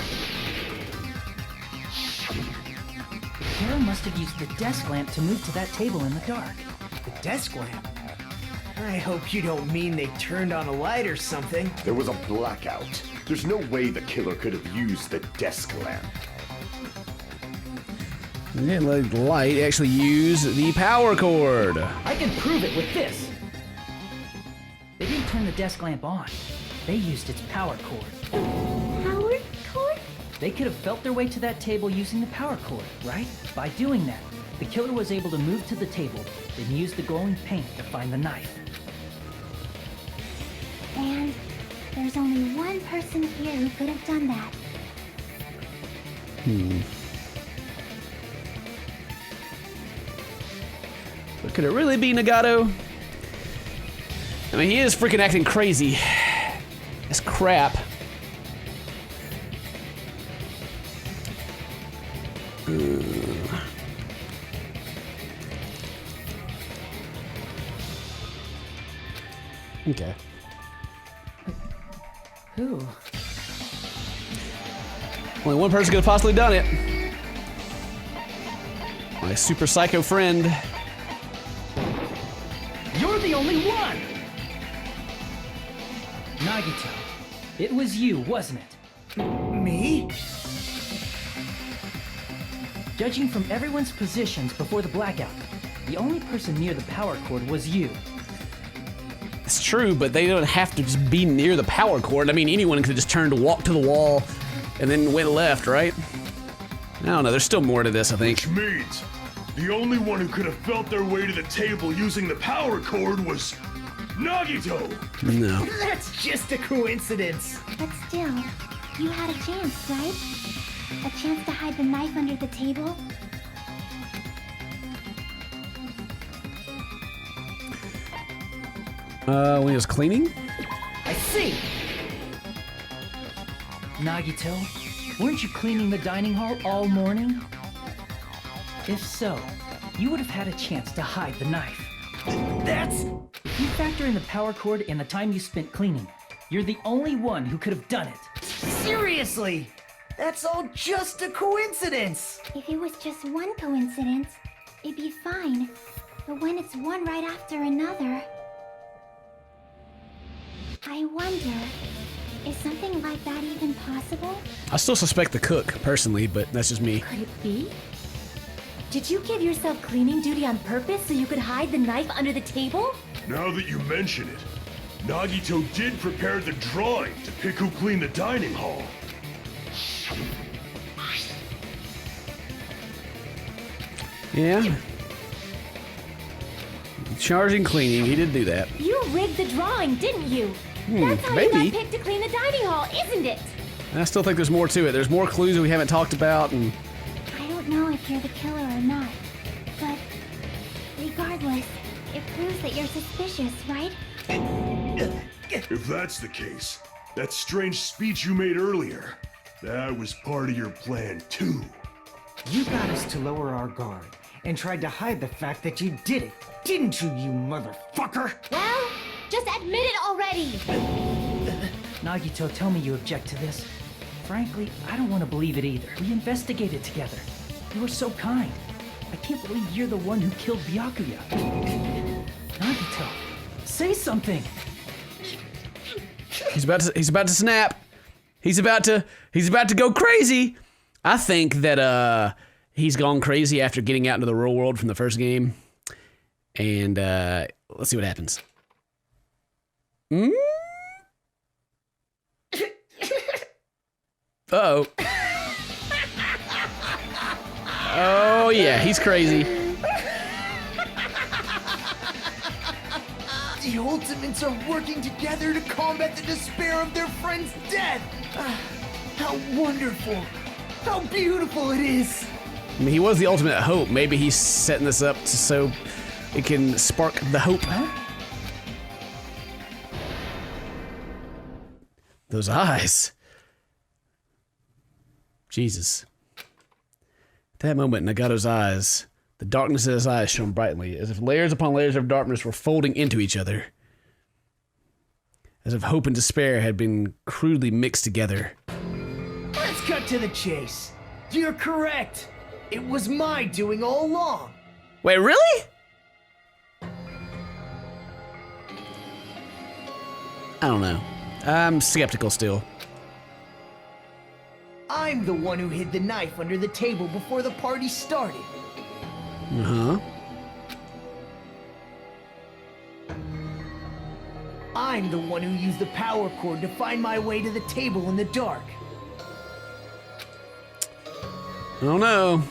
The killer must have used the desk lamp to move to that table in the dark. The desk lamp? I hope you don't mean they turned on a light or something. There was a blackout. There's no way the killer could have used the desk lamp. They didn't let the light actually use the power cord. I can prove it with this. They didn't turn the desk lamp on. They used its power cord. Power cord? They could have felt their way to that table using the power cord, right? By doing that, the killer was able to move to the table, then use the glowing paint to find the knife. And there's only one person here who could have done that. But could it really be Nagito? I mean, he is freaking acting crazy. That's crap. Okay. Who? Only one person could have possibly done it. My super psycho friend. You're the only one! Nagito, it was you, wasn't it? Me? Judging from everyone's positions before the blackout, the only person near the power cord was you. It's true, but they don't have to just be near the power cord. I mean, anyone could just turn to walk to the wall and then went left, right? I don't know, there's still more to this, I think. Which means the only one who could have felt their way to the table using the power cord was Nagito! No. That's just a coincidence. But still, you had a chance, right? A chance to hide the knife under the table? When he was cleaning? I see. Nagito, weren't you cleaning the dining hall all morning? If so, you would have had a chance to hide the knife. That's... If you factor in the power cord and the time you spent cleaning, you're the only one who could have done it. Seriously! That's all just a coincidence! If it was just one coincidence, it'd be fine. But when it's one right after another... I wonder, is something like that even possible? I still suspect the cook, personally, but that's just me. Could it be? Did you give yourself cleaning duty on purpose so you could hide the knife under the table? Now that you mention it, Nagito did prepare the drawing to pick who cleaned the dining hall. Yeah. Charging cleaning, he did do that. You rigged the drawing, didn't you? That's how maybe. you got picked to clean the dining hall, isn't it? I still think there's more to it. There's more clues that we haven't talked about, and I don't know if you're the killer or not, but regardless, it proves that you're suspicious, right? If that's the case, that strange speech you made earlier, that was part of your plan too. You got us to lower our guard and tried to hide the fact that you did it, didn't you, you motherfucker? Well, just admit it already! Nagito, tell me you object to this. Frankly, I don't want to believe it either. We investigated together. You were so kind. I can't believe you're the one who killed Byakuya. Nagito, say something. he's about to snap. He's about to go crazy. I think that he's gone crazy after getting out into the real world from the first game. And let's see what happens. Uh-oh. Oh yeah, he's crazy. The Ultimates are working together to combat the despair of their friend's death! How wonderful! How beautiful it is! I mean, he was the ultimate hope. Maybe he's setting this up so it can spark the hope. Huh? Those eyes. Jesus. At that moment, Nagato's eyes, the darkness of his eyes shone brightly, as if layers upon layers of darkness were folding into each other. As if hope and despair had been crudely mixed together. Let's cut to the chase. You're correct. It was my doing all along. Wait, really? I don't know. I'm skeptical still. I'm the one who hid the knife under the table before the party started. Uh-huh. I'm the one who used the power cord to find my way to the table in the dark. I don't know.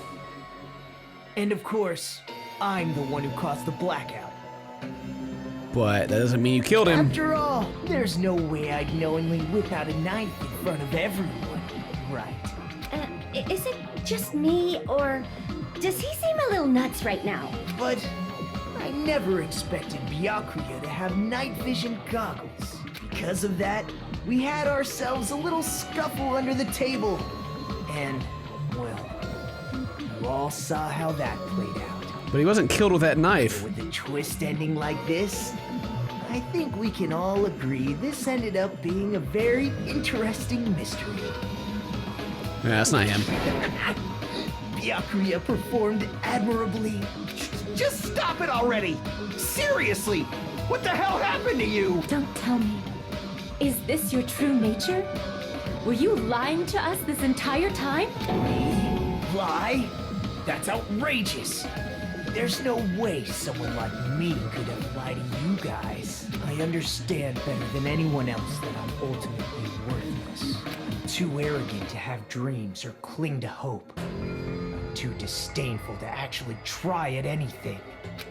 And of course, I'm the one who caused the blackout. But that doesn't mean you killed him. After all, there's no way I'd knowingly whip out a knife in front of everyone, right? Is it just me, or does he seem a little nuts right now? But I never expected Byakuya to have night vision goggles. Because of that, we had ourselves a little scuffle under the table. And, well, you all saw how that played out. But he wasn't killed with that knife. With a twist ending like this, I think we can all agree this ended up being a very interesting mystery. Yeah, that's not him. Byakuya performed admirably. Just stop it already! Seriously! What the hell happened to you? Don't tell me. Is this your true nature? Were you lying to us this entire time? Lie? That's outrageous! There's no way someone like me could have lied to you guys. I understand better than anyone else that I'm ultimately worthless. I'm too arrogant to have dreams or cling to hope. too disdainful to actually try at anything.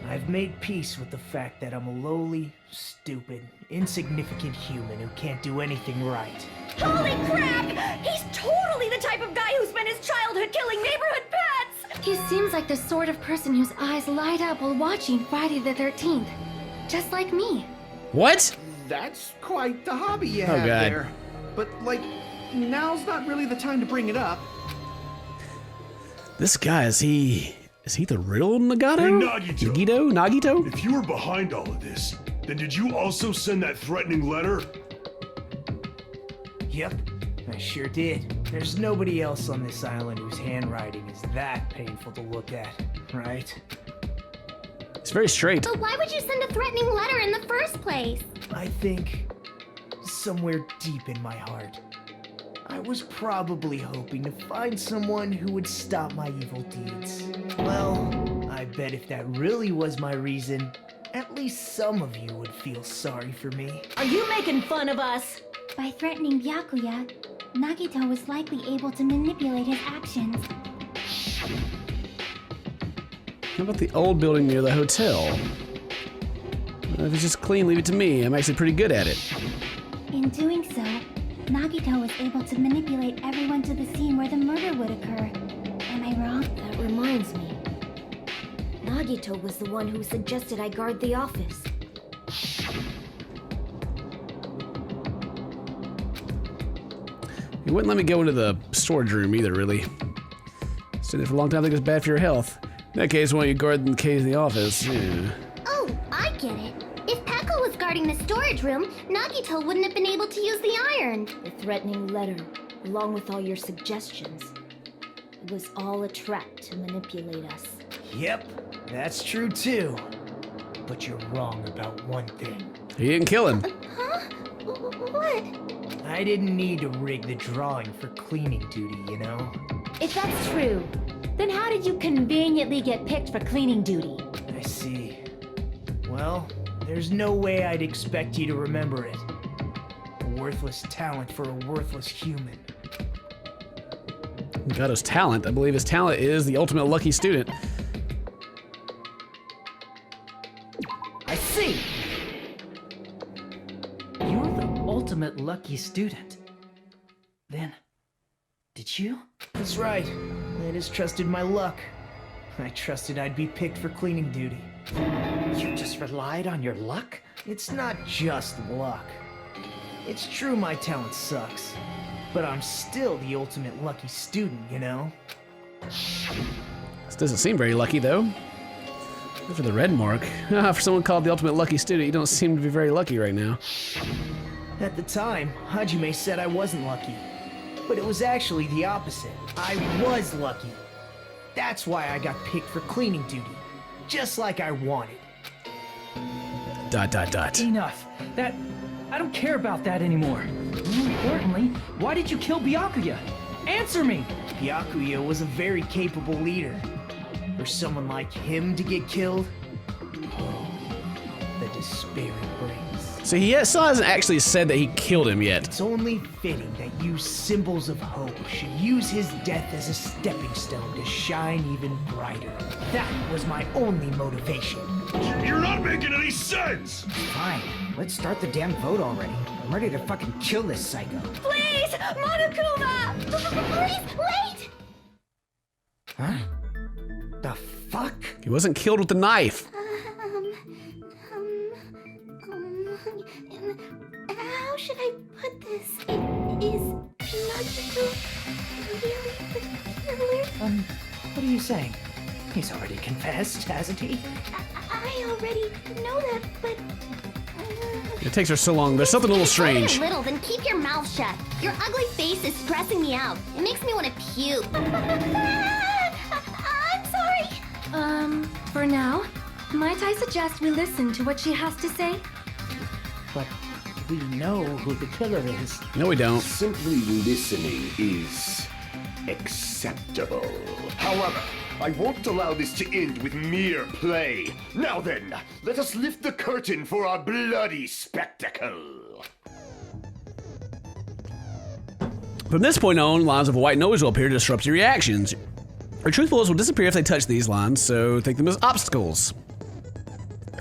I've made peace with the fact that I'm a lowly, stupid, insignificant human who can't do anything right. Holy crap! He's totally the type of guy who spent his childhood killing neighborhood pets! He seems like the sort of person whose eyes light up while watching Friday the 13th. Just like me. What? That's quite the hobby you Oh, have God. there. But, like, now's not really the time to bring it up. This guy, is he the real Nagito? Hey, Nagito. Nagito? If you were behind all of this, then did you also send that threatening letter? Yep, I sure did. There's nobody else on this island whose handwriting is that painful to look at, right? It's very straight. But why would you send a threatening letter in the first place? I think somewhere deep in my heart, I was probably hoping to find someone who would stop my evil deeds. Well, I bet if that really was my reason, at least some of you would feel sorry for me. Are you making fun of us? By threatening Byakuya, Nagito was likely able to manipulate his actions. How about the old building near the hotel? If it's just clean, leave it to me. I'm actually pretty good at it. In doing so, Nagito was able to manipulate everyone to the scene where the murder would occur. Am I wrong? That reminds me. Nagito was the one who suggested I guard the office. He wouldn't let me go into the storage room either, really. Staying there for a long time, I think it's bad for your health. In that case, why don't you guard the case in the office? Yeah. Oh, I get it. If Peko was guarding the storage room, Nagito wouldn't have been able to use the iron. The threatening letter, along with all your suggestions. It was all a trap to manipulate us. Yep, that's true too. But you're wrong about one thing. He didn't kill him. Huh? What? I didn't need to rig the drawing for cleaning duty, you know? If that's true, then how did you conveniently get picked for cleaning duty? I see. Well, there's no way I'd expect you to remember it. A worthless talent for a worthless human. He got his talent. I believe his talent is the ultimate lucky student. I see! You're the ultimate lucky student. Then, did you? That's right. I just trusted my luck. I trusted I'd be picked for cleaning duty. You just relied on your luck? It's not just luck. It's true my talent sucks, but I'm still the ultimate lucky student, you know? This doesn't seem very lucky, though. Good for the red mark. For someone called the ultimate lucky student, you don't seem to be very lucky right now. At the time, Hajime said I wasn't lucky. But it was actually the opposite. I was lucky. That's why I got picked for cleaning duty. Just like I wanted. ... Enough. I don't care about that anymore. More importantly, why did you kill Byakuya? Answer me! Byakuya was a very capable leader. For someone like him to get killed, oh, the despair it brings. So he still hasn't actually said that he killed him yet. It's only fitting that you symbols of hope should use his death as a stepping stone to shine even brighter. That was my only motivation. You're not making any sense! Fine, let's start the damn vote already. I'm ready to fucking kill this psycho. Please! Monokuma! Please, wait! Huh? The fuck? He wasn't killed with the knife. How should I put this? Is Nagito really the killer? What are you saying? He's already confessed, hasn't he? I already know that, but... It takes her so long. There's something a little strange. A little, then keep your mouth shut. Your ugly face is stressing me out. It makes me want to puke. I'm sorry. For now, might I suggest we listen to what she has to say? But we know who the killer is. No, we don't. Simply listening is acceptable. However, I won't allow this to end with mere play. Now then, let us lift the curtain for our bloody spectacle. From this point on, lines of white noise will appear to disrupt your reactions. Our truth bullets will disappear if they touch these lines, so think them as obstacles.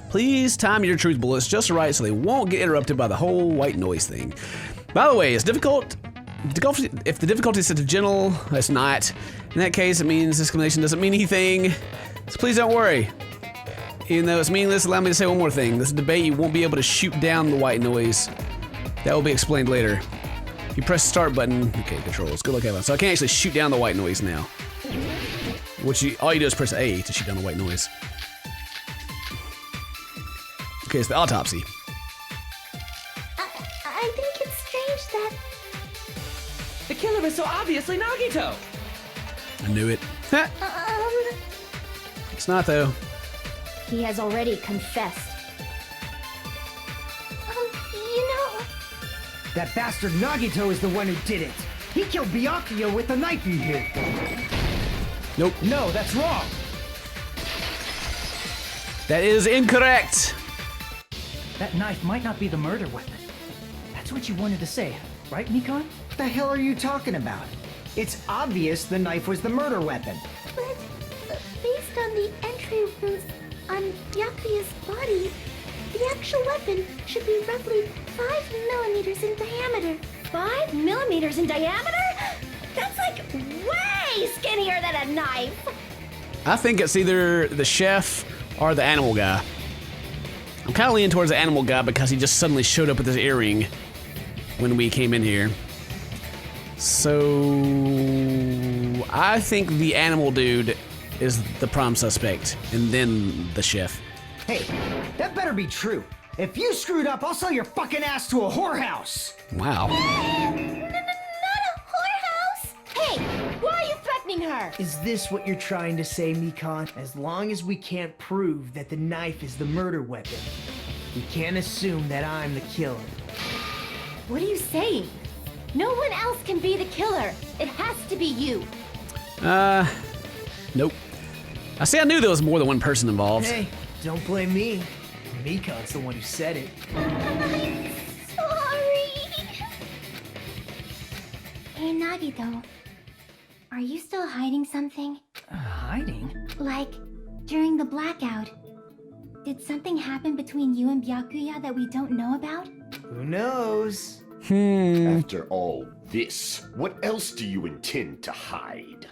Please time your truth bullets just right so they won't get interrupted by the whole white noise thing. By the way, it's difficult. If the difficulty is set to gentle, it's not. In that case, it means this combination doesn't mean anything. So please don't worry. Even though it's meaningless, allow me to say one more thing. This is a debate, you won't be able to shoot down the white noise. That will be explained later. If you press the start button, okay, controls, good luck everyone. So I can't actually shoot down the white noise now. All you do is press A to shoot down the white noise. Okay, it's the autopsy. I think it's strange that... The killer is so obviously Nagito! I knew it. It's not though. He has already confessed. You know... That bastard Nagito is the one who did it. He killed Byakuya with the knife he hid. Nope. No, that's wrong! That is incorrect. That knife might not be the murder weapon. That's what you wanted to say, right, Nikon? What the hell are you talking about? It's obvious the knife was the murder weapon. But based on the entry wounds on Byakuya's body, the actual weapon should be roughly 5 millimeters in diameter. 5 millimeters in diameter? That's like way skinnier than a knife. I think it's either the chef or the animal guy. I'm kind of leaning towards the animal guy because he just suddenly showed up with his earring when we came in here. So I think the animal dude is the prime suspect, and then the chef. Hey, that better be true. If you screwed up, I'll sell your fucking ass to a whorehouse. Wow. Not a whorehouse! Hey, why are you threatening her? Is this what you're trying to say, Nikon? As long as we can't prove that the knife is the murder weapon, we can't assume that I'm the killer. What are you saying? No one else can be the killer. It has to be you. Nope. I see, I knew there was more than one person involved. Hey, don't blame me. Nikon's the one who said it. I'm sorry. Hey, Nagito. Are you still hiding something? Hiding? Like, during the blackout, did something happen between you and Byakuya that we don't know about? Who knows? After all this, what else do you intend to hide? ...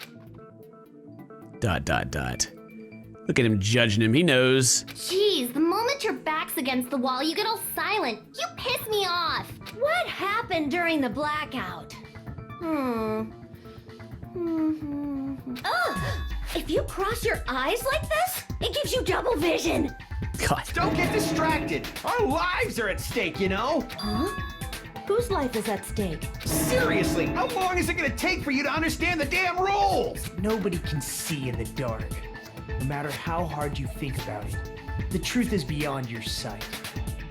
Look at him judging him, he knows. Jeez, the moment your back's against the wall, you get all silent. You piss me off. What happened during the blackout? Ugh! If you cross your eyes like this, it gives you double vision. God. Don't get distracted. Our lives are at stake, you know? Huh? Whose life is at stake? Seriously, how long is it gonna take for you to understand the damn rules? Nobody can see in the dark, no matter how hard you think about it. The truth is beyond your sight.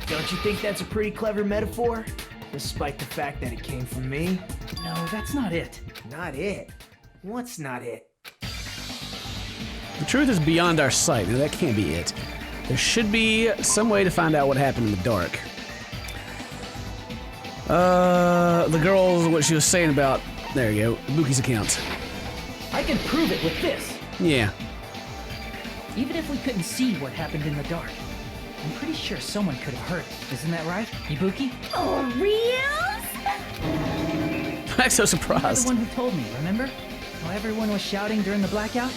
Don't you think that's a pretty clever metaphor? Despite the fact that it came from me? No, that's not it. Not it? What's not it? The truth is beyond our sight. Now that can't be it. There should be some way to find out what happened in the dark. The girl, what she was saying about, there you go, Buki's account. I can prove it with this. Yeah. Even if we couldn't see what happened in the dark, I'm pretty sure someone could have heard it. Isn't that right, Ibuki? Oh, reals? I'm so You're the surprised. one who told me, remember? How everyone was shouting during the blackout?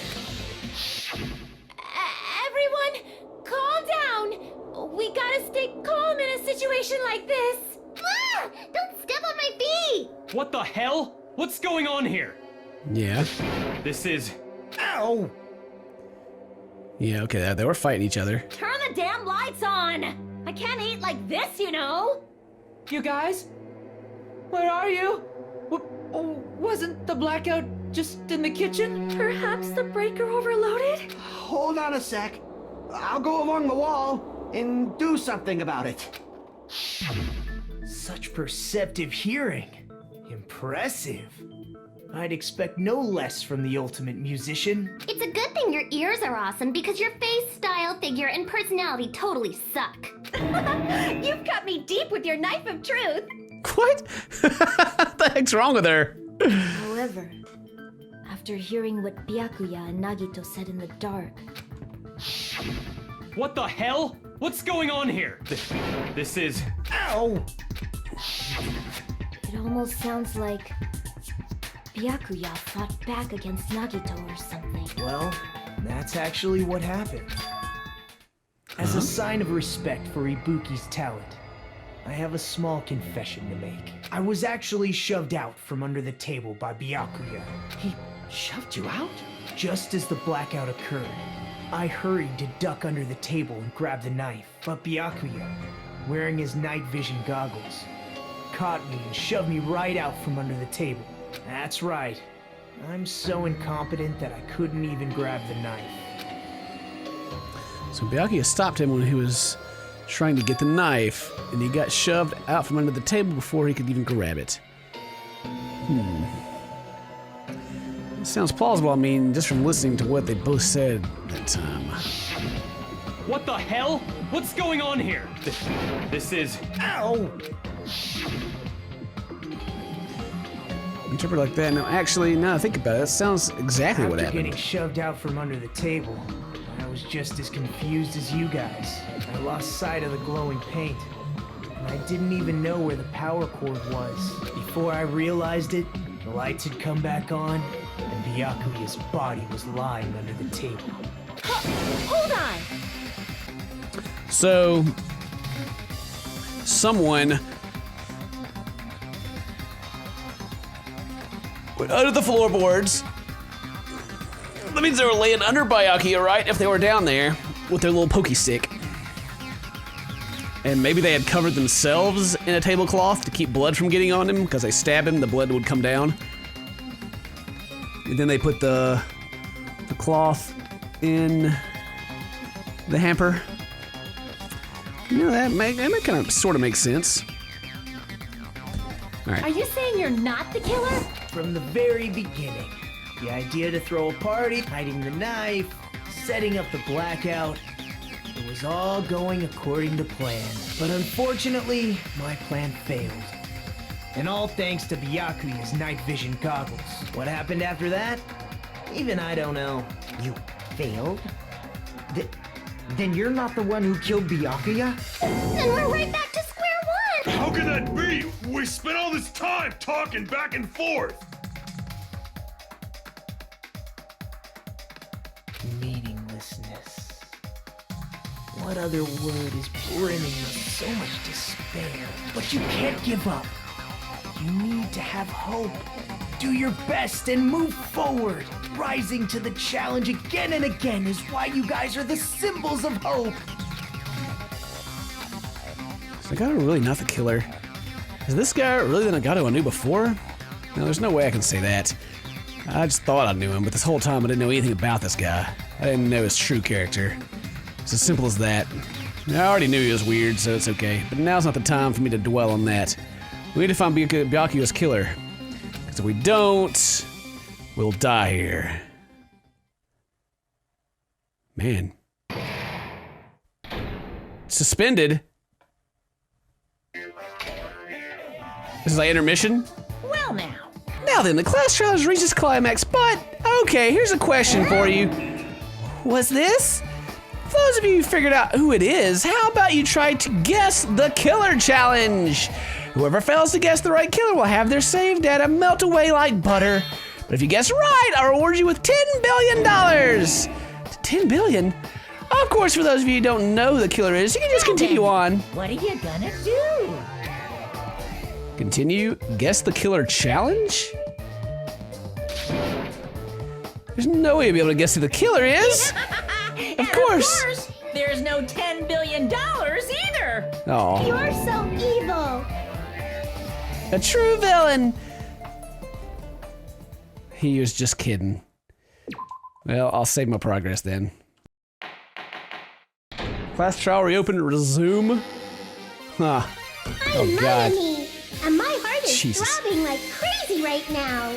Everyone, calm down. We gotta stay calm in a situation like this. Ah! Don't step on my feet! What the hell? What's going on here? Yeah. This is... Ow! Yeah, okay, they were fighting each other. Turn the damn lights on. I can't eat like this, you know. You guys? Where are you? Wasn't the blackout just in the kitchen? Perhaps the breaker overloaded? Hold on a sec. I'll go along the wall and do something about it. Such perceptive hearing. Impressive. I'd expect no less from the ultimate musician. It's a good thing your ears are awesome because your face, style, figure, and personality totally suck. You've cut me deep with your knife of truth. What? What the heck's wrong with her? However, after hearing what Byakuya and Nagito said in the dark. What the hell? What's going on here? This is... Ow! It almost sounds like Byakuya fought back against Nagito or something. Well, that's actually what happened. As a sign of respect for Ibuki's talent, I have a small confession to make. I was actually shoved out from under the table by Byakuya. He shoved you out? Just as the blackout occurred, I hurried to duck under the table and grab the knife, but Byakuya, wearing his night vision goggles, caught me and shoved me right out from under the table. That's right. I'm so incompetent that I couldn't even grab the knife. So Byakuya stopped him when he was trying to get the knife, and he got shoved out from under the table before he could even grab it. It sounds plausible, I mean, just from listening to what they both said that time. What the hell? What's going on here? This is... Ow! Interpret like that. No, actually, now I think about it, that sounds exactly what After happened. getting shoved out from under the table, I was just as confused as you guys. I lost sight of the glowing paint, and I didn't even know where the power cord was. Before I realized it, the lights had come back on, and Byakuya's body was lying under the table. Hold on! So, someone went under the floorboards. That means they were laying under Byakuya, right? If they were down there with their little pokey stick. And maybe they had covered themselves in a tablecloth to keep blood from getting on him, because they stab him, the blood would come down. And then they put the cloth in the hamper. You know, that kind of sort of makes sense. All right. Are you saying you're not the killer? From the very beginning, the idea to throw a party, hiding the knife, setting up the blackout, it was all going according to plan. But unfortunately, my plan failed. And all thanks to Byakuya's night vision goggles. What happened after that? Even I don't know. You failed? Then you're not the one who killed Byakuya? And we're right back to square one! How can that be? We spent all this time talking back and forth. Meaninglessness. What other word is brimming with so much despair? But you can't give up. You need to have hope. Do your best and move forward. Rising to the challenge again and again is why you guys are the symbols of hope. So Nagito really not the killer? Is this guy really the Nagito I knew before? No, there's no way I can say that. I just thought I knew him, but this whole time I didn't know anything about this guy. I didn't know his true character. It's as simple as that. I already knew he was weird, so it's okay. But now's not the time for me to dwell on that. We need to find Byakuya's killer. Because if we don't, we'll die here. Man. Suspended? This is like intermission? Well now. Now then, the class trial has reached its climax, but okay, here's a question for you. Was this? For those of you who figured out who it is, how about you try to guess the killer challenge? Whoever fails to guess the right killer will have their save data melt away like butter. But if you guess right, I'll reward you with $10 billion. $10 billion? Of course, for those of you who don't know who the killer is, you can just continue on. What are you gonna do? Continue, guess the killer challenge? There's no way you'll be able to guess who the killer is. Of course. There's no $10 billion either. Oh. You're so evil. A true villain. He was just kidding. Well, I'll save my progress then. Class trial reopened, resume. Huh. Oh God. Me, and my heart is Jesus. throbbing like crazy right now.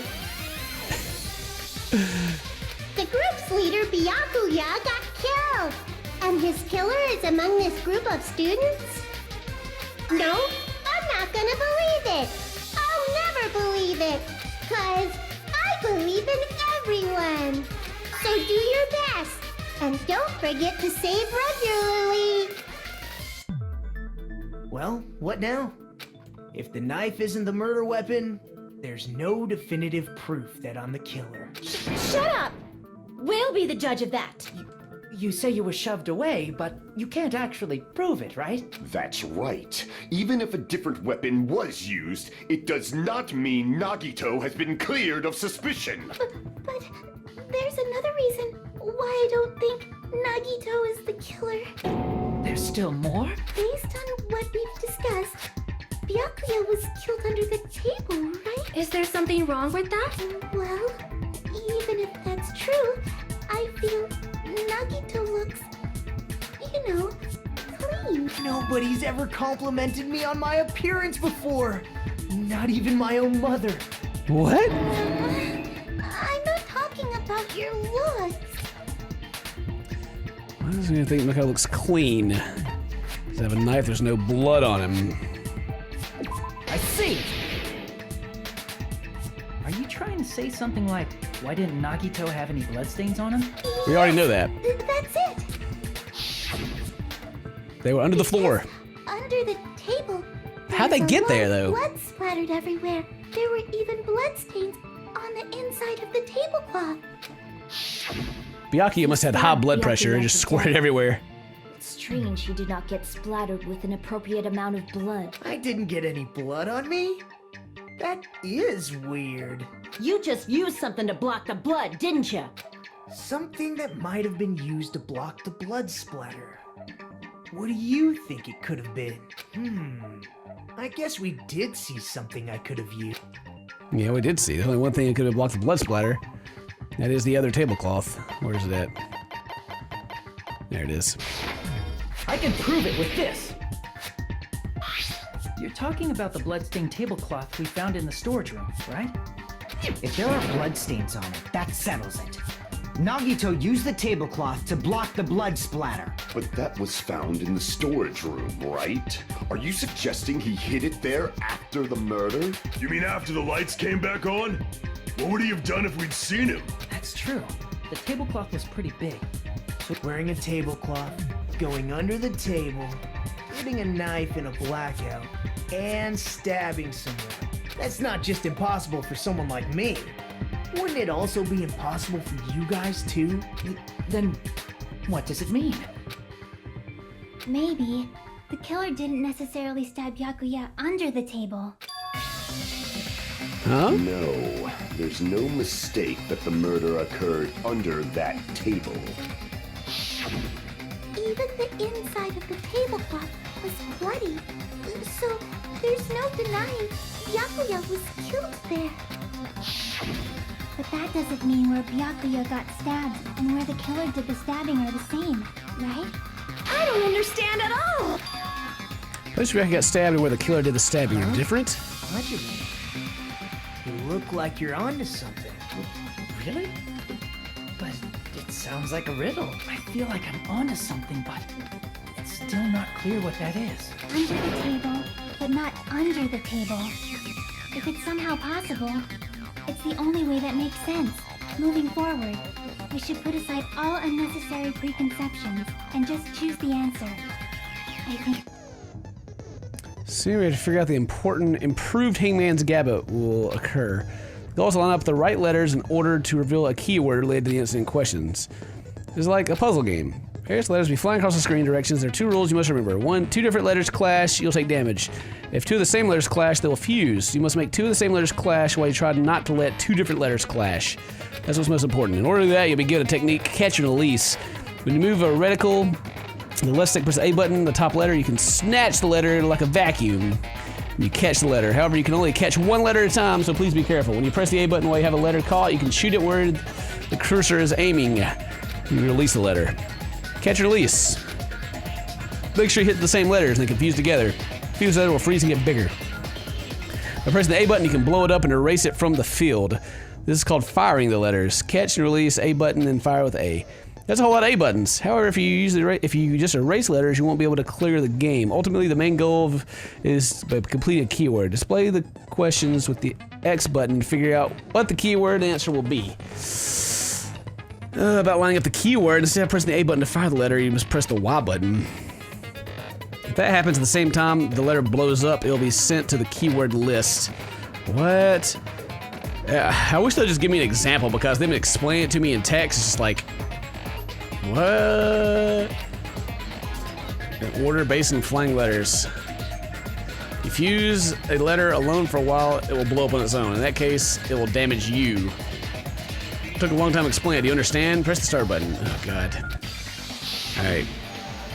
The group's leader, Byakuya, got killed. And his killer is among this group of students? No, I'm not gonna believe it. I'll never believe it. 'Cause I believe in every And don't forget to save regularly. Well, what now? If the knife isn't the murder weapon, there's no definitive proof that I'm the killer. Shut up! We'll be the judge of that. You say you were shoved away, but you can't actually prove it, right? That's right. Even if a different weapon was used, it does not mean Nagito has been cleared of suspicion. But there's another reason why I don't think Nagito is the killer. There's still more? Based on what we've discussed, Byakuya was killed under the table, right? Is there something wrong with that? Well, even if that's true, I feel Nagito looks, clean. Nobody's ever complimented me on my appearance before. Not even my own mother. What? I'm not talking about your looks. I was gonna think Mako looks clean. Does have a knife, there's no blood on him. I see! Are you trying to say something like, why didn't Nagito have any bloodstains on him? We already know that. That's it. They were under the floor. Under the table. How'd they get there, though? Blood splattered everywhere. There were even bloodstains on the inside of the tablecloth. Byakuya must have had high blood pressure and just squirted everywhere. It's strange he did not get splattered with an appropriate amount of blood. I didn't get any blood on me? That is weird. You just used something to block the blood, didn't you? Something that might have been used to block the blood splatter. What do you think it could have been? I guess we did see something I could have used. Yeah, we did see. There's only one thing that could have blocked the blood splatter. That is the other tablecloth. Where's it at? There it is. I can prove it with this! You're talking about the bloodstained tablecloth we found in the storage room, right? If there are bloodstains on it, that settles it. Nagito used the tablecloth to block the blood splatter. But that was found in the storage room, right? Are you suggesting he hid it there after the murder? You mean after the lights came back on? What would he have done if we'd seen him? That's true. The tablecloth was pretty big. Wearing a tablecloth, going under the table, putting a knife in a blackout, and stabbing someone. That's not just impossible for someone like me. Wouldn't it also be impossible for you guys too? Then, what does it mean? Maybe the killer didn't necessarily stab Byakuya under the table. Huh? No, there's no mistake that the murder occurred under that table. Even the inside of the tablecloth was bloody, so there's no denying Byakuya was killed there. But that doesn't mean where Byakuya got stabbed and where the killer did the stabbing are the same, right? I don't understand at all! Place Byakuya got stabbed and where the killer did the stabbing are different? Allegedly. You look like you're onto something. Really? But it sounds like a riddle. I feel like I'm onto something, but it's still not clear what that is. Under the table, but not under the table. If it's somehow possible, it's the only way that makes sense. Moving forward, we should put aside all unnecessary preconceptions and just choose the answer. I think. Soon we have to figure out the important improved Hangman's Gambit will occur. The goal is to line up the right letters in order to reveal a keyword related to the incident questions. It's like a puzzle game. Various letters will be flying across the screen directions. There are two rules you must remember. 1, 2 different letters clash, you'll take damage. If 2 of the same letters clash, they will fuse. You must make 2 of the same letters clash while you try not to let 2 different letters clash. That's what's most important. In order to do that, you'll be given a technique, catch and release. When you move a reticle, the left stick press the A button, the top letter, you can snatch the letter like a vacuum. You catch the letter. However, you can only catch 1 letter at a time, so please be careful. When you press the A button while you have a letter caught, you can shoot it where the cursor is aiming. You release the letter. Catch and release. Make sure you hit the same letters and they can fuse together. Fuse letter will freeze and get bigger. By pressing the A button, you can blow it up and erase it from the field. This is called firing the letters. Catch and release, A button, and fire with A. That's a whole lot of A buttons. However, if you just erase letters, you won't be able to clear the game. Ultimately, the main goal is to complete a keyword. Display the questions with the X button to figure out what the keyword answer will be. About lining up the keyword. Instead of pressing the A button to fire the letter, you must press the Y button. If that happens at the same time the letter blows up, it'll be sent to the keyword list. What? I wish they'd just give me an example, because they would explain it to me in text. It's just like, what? An order based on flying letters. If you use a letter alone for a while, it will blow up on its own. In that case, it will damage you. It took a long time to explain it. Do you understand? Press the start button. Oh, God. Alright.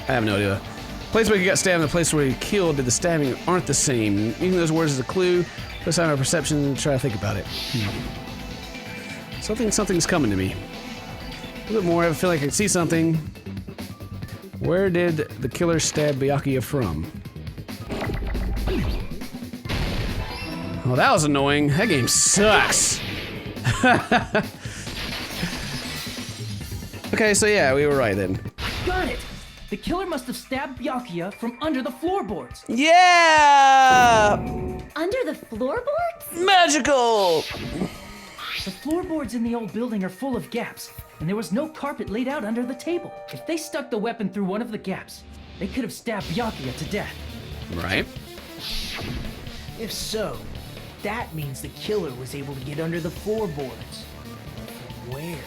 I have no idea. The place where you got stabbed and the place where you killed did the stabbing aren't the same. Using those words as a clue, let's have our perception and try to think about it. Something's coming to me. A little bit more, I feel like I can see something. Where did the killer stab Byakuya from? Oh, that was annoying. That game sucks. Okay, so yeah, we were right then. Got it! The killer must have stabbed Byakuya from under the floorboards. Yeah! Under the floorboards? Magical! The floorboards in the old building are full of gaps, and there was no carpet laid out under the table. If they stuck the weapon through one of the gaps, they could have stabbed Byakuya to death. Right. If so, that means the killer was able to get under the floorboards. Where?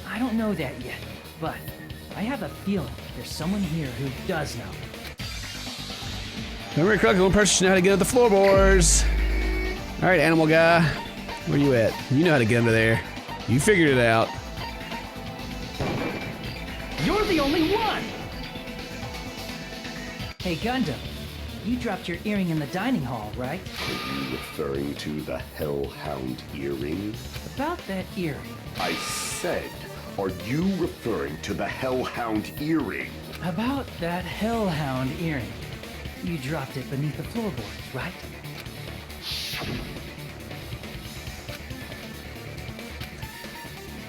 I don't know that yet, but I have a feeling there's someone here who does know. Remember correctly, one person should know how to get under the floorboards. All right, animal guy, where you at? You know how to get under there. You figured it out. You're the only one! Hey, Gundham, you dropped your earring in the dining hall, right? Are you referring to the Hellhound earring? About that earring. I said, are you referring to the Hellhound earring? About that Hellhound earring. You dropped it beneath the floorboards, right?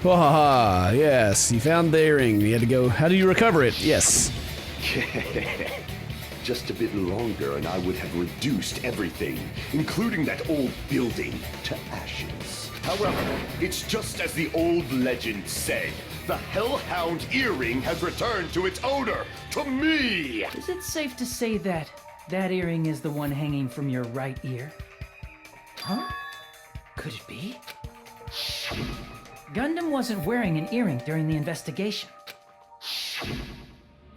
Wahaha, yes, you found the earring. You had to go, how do you recover it? Yes. Just a bit longer and I would have reduced everything, including that old building, to ashes. However, it's just as the old legend said. The Hellhound earring has returned to its owner, to me! Is it safe to say that that earring is the one hanging from your right ear? Huh? Could it be? Gundham wasn't wearing an earring during the investigation.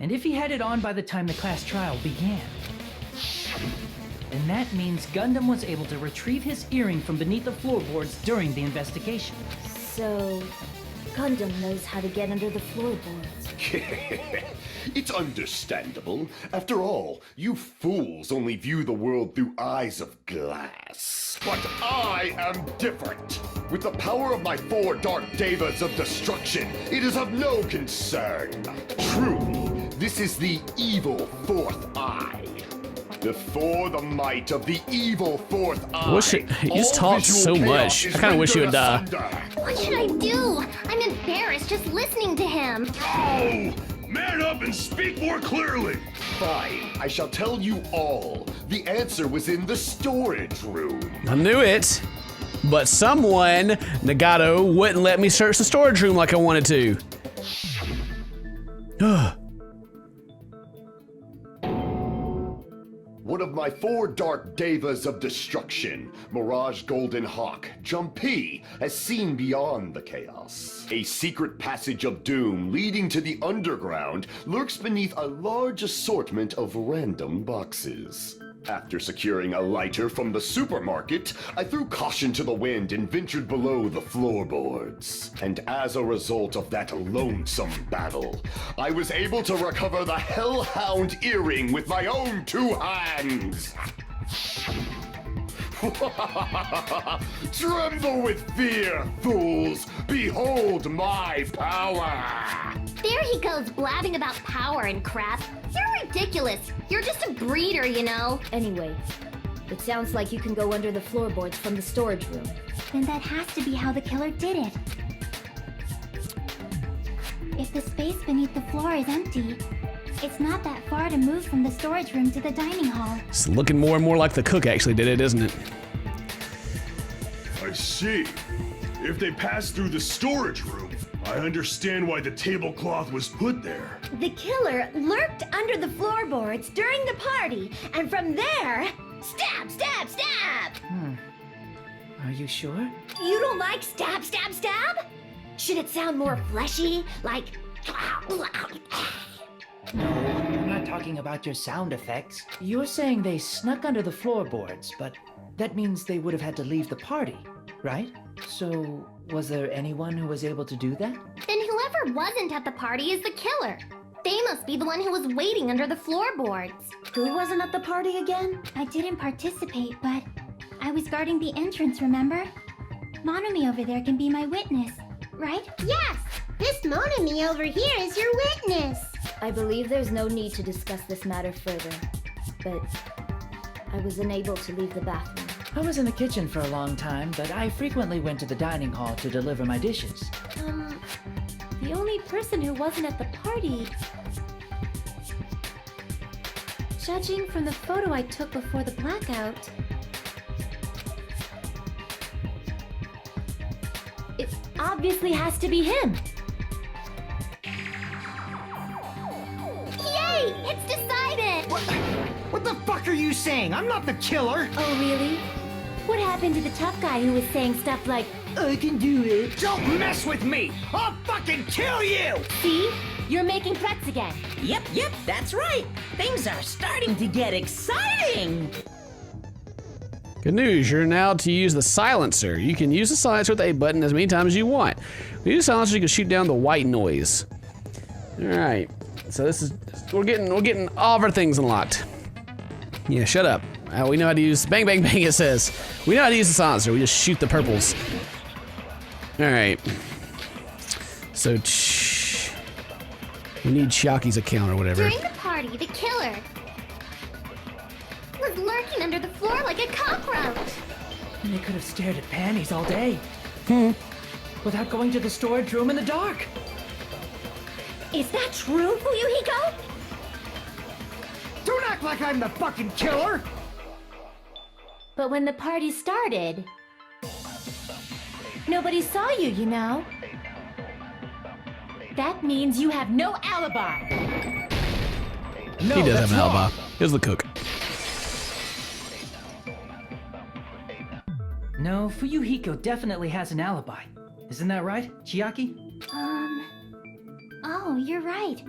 And if he had it on by the time the class trial began, then that means Gundham was able to retrieve his earring from beneath the floorboards during the investigation. So, Gundham knows how to get under the floorboards. It's understandable. After all, you fools only view the world through eyes of glass. But I am different. With the power of my 4 dark devas of destruction, it is of no concern. Truly, this is the evil 4th eye. Before the might of the evil 4th eye, you just talk so much. I kind of wish you would die. What should I do? I'm embarrassed just listening to him. Oh! Man up and speak more clearly! Fine, I shall tell you all. The answer was in the storage room. I knew it, but someone, Nagito, wouldn't let me search the storage room like I wanted to. One of my 4 dark devas of destruction, Mirage Golden Hawk, Jumpy, has seen beyond the chaos. A secret passage of doom leading to the underground lurks beneath a large assortment of random boxes. After securing a lighter from the supermarket, I threw caution to the wind and ventured below the floorboards. And as a result of that lonesome battle, I was able to recover the Hellhound earring with my own 2 hands. Tremble with fear, fools! Behold my power! There he goes blabbing about power and crap. You're ridiculous. You're just a breeder, you know. Anyway, it sounds like you can go under the floorboards from the storage room. Then that has to be how the killer did it. If the space beneath the floor is empty, it's not that far to move from the storage room to the dining hall. It's looking more and more like the cook actually did it, isn't it? I see. If they pass through the storage room, I understand why the tablecloth was put there. The killer lurked under the floorboards during the party, and from there, stab, stab, stab! Are you sure? You don't like stab, stab, stab? Should it sound more fleshy, like... No, I'm not talking about your sound effects. You're saying they snuck under the floorboards, but that means they would have had to leave the party, right? So, was there anyone who was able to do that? Then whoever wasn't at the party is the killer. They must be the one who was waiting under the floorboards. Who wasn't at the party again? I didn't participate, but I was guarding the entrance, remember? Monami over there can be my witness, right? Yes! This Monami over here is your witness! I believe there's no need to discuss this matter further, but I was unable to leave the bathroom. I was in the kitchen for a long time, but I frequently went to the dining hall to deliver my dishes. The only person who wasn't at the party... Judging from the photo I took before the blackout... It obviously has to be him. Yay! It's decided! What the fuck are you saying? I'm not the killer! Oh, really? What happened to the tough guy who was saying stuff like, I can do it? Don't mess with me! I'll fucking kill you! See? You're making threats again. Yep, that's right. Things are starting to get exciting. Good news, you're now to use the silencer. You can use the silencer with the A button as many times as you want. When you use the silencer, you can shoot down the white noise. All right, so this is, we're getting all of our things unlocked. Yeah, shut up. We know how to use, bang, bang, bang, it says. We know how to use the silencer, we just shoot the purples. All right. So, we need Chiaki's account or whatever. During the party, the killer was lurking under the floor like a cockroach. And they could have stared at panties all day. Without going to the storage room in the dark. Is that true, Fuyuhiko? Don't act like I'm the fucking killer! But when the party started, nobody saw you, you know. That means you have no alibi. No, He does that's have an alibi. wrong. Here's the cook. No, Fuyuhiko definitely has an alibi. Isn't that right, Chiaki? Oh, you're right.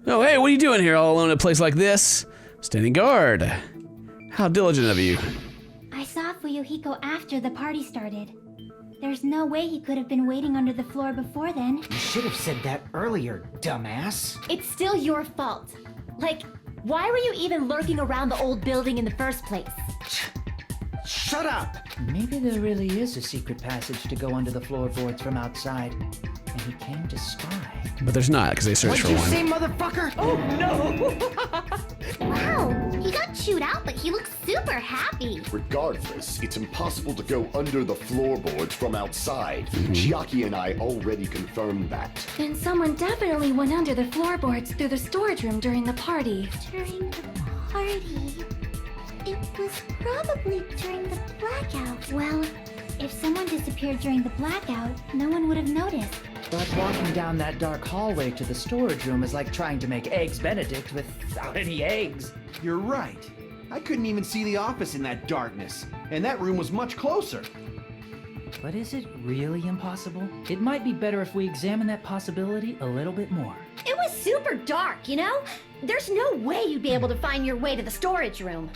Oh, hey, what are you doing here all alone in a place like this? Standing guard. How diligent of you. I saw Fuyuhiko after the party started. There's no way he could have been waiting under the floor before then. You should have said that earlier, dumbass. It's still your fault. Like, why were you even lurking around the old building in the first place? Shut up! Maybe there really is a secret passage to go under the floorboards from outside, and he came to spy. But there's not, because they searched for What'd you one. say, motherfucker? Oh no! Wow, he got chewed out, but he looks super happy. Regardless, it's impossible to go under the floorboards from outside. Chiaki and I already confirmed that. Then someone definitely went under the floorboards through the storage room during the party. During the party... It was probably during the blackout. Well, if someone disappeared during the blackout, no one would have noticed. But walking down that dark hallway to the storage room is like trying to make Eggs Benedict without any eggs. You're right. I couldn't even see the office in that darkness, and that room was much closer. But is it really impossible? It might be better if we examine that possibility a little bit more. It was super dark, you know? There's no way you'd be able to find your way to the storage room.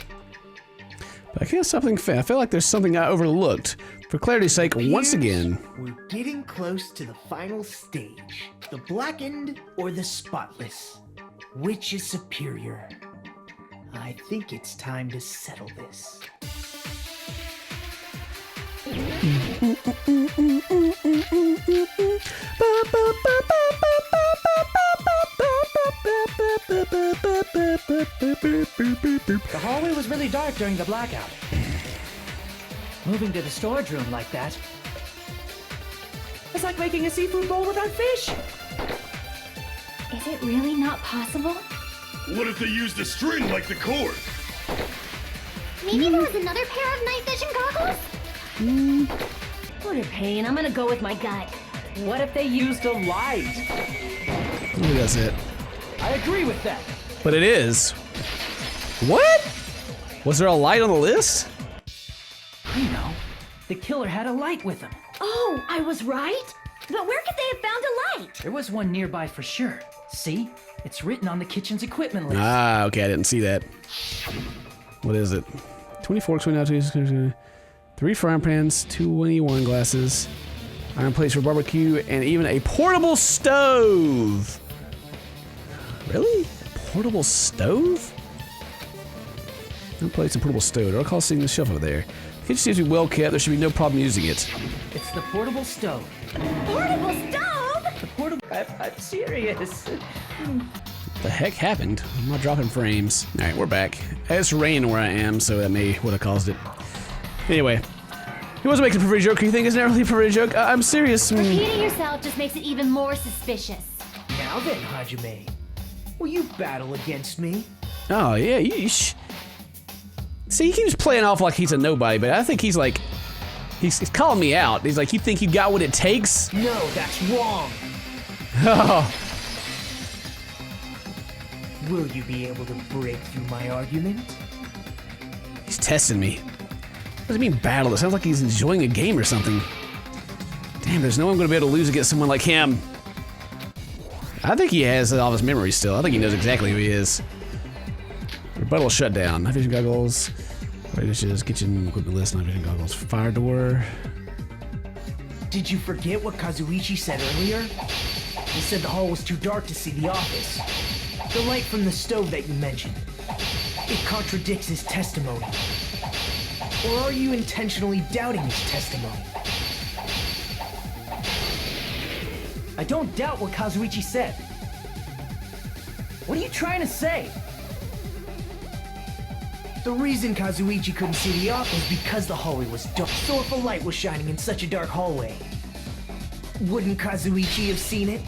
But I can't stop thinking, I feel like there's something I overlooked. For clarity's sake, once again. We're getting close to the final stage. The blackened or the spotless? Which is superior? I think it's time to settle this. The hallway was really dark during the blackout. Moving to the storage room like that, it's like making a seafood bowl without fish. Is it really not possible? What if they used a string like the cord? Maybe there was another pair of night vision goggles? For your pain, I'm gonna go with my gut. What if they used a light? Maybe that's it. I agree with that. But it is. What? Was there a light on the list? I know. The killer had a light with him. Oh, I was right? But where could they have found a light? There was one nearby for sure. See? It's written on the kitchen's equipment list. Ah, okay, I didn't see that. What is it? 24, 29, 3 frying pans, 21 glasses, iron plates for barbecue, and even a portable stove. Really? A portable stove? No plates and portable stove. I'll call seeing the shelf over there. The kitchen seems to be well kept. There should be no problem using it. It's the portable stove. Portable stove? The portable... I'm serious. What the heck happened? I'm not dropping frames. All right, we're back. It's raining where I am, so that may would have caused it. Anyway, he wasn't making a perverted joke. You think it's not really a perverted joke? I'm serious. Repeating yourself just makes it even more suspicious. Now then, Hajime, will you battle against me? Oh yeah, see, he keeps playing off like he's a nobody, but I think he's like, he's calling me out. He's like, you think you got what it takes? No, that's wrong. Oh. Will you be able to break through my argument? He's testing me. What does it mean battle? It sounds like he's enjoying a game or something. Damn, there's no one gonna be able to lose against someone like him. I think he has all his memories still. I think he knows exactly who he is. Rebuttal shutdown. Night vision goggles. Fire dishes, kitchen equipment list, night vision goggles, fire door. Did you forget what Kazuichi said earlier? He said the hall was too dark to see the office. The light from the stove that you mentioned. It contradicts his testimony. Or are you intentionally doubting his testimony? I don't doubt what Kazuichi said. What are you trying to say? The reason Kazuichi couldn't see the office was because the hallway was dark. So if a light was shining in such a dark hallway, wouldn't Kazuichi have seen it?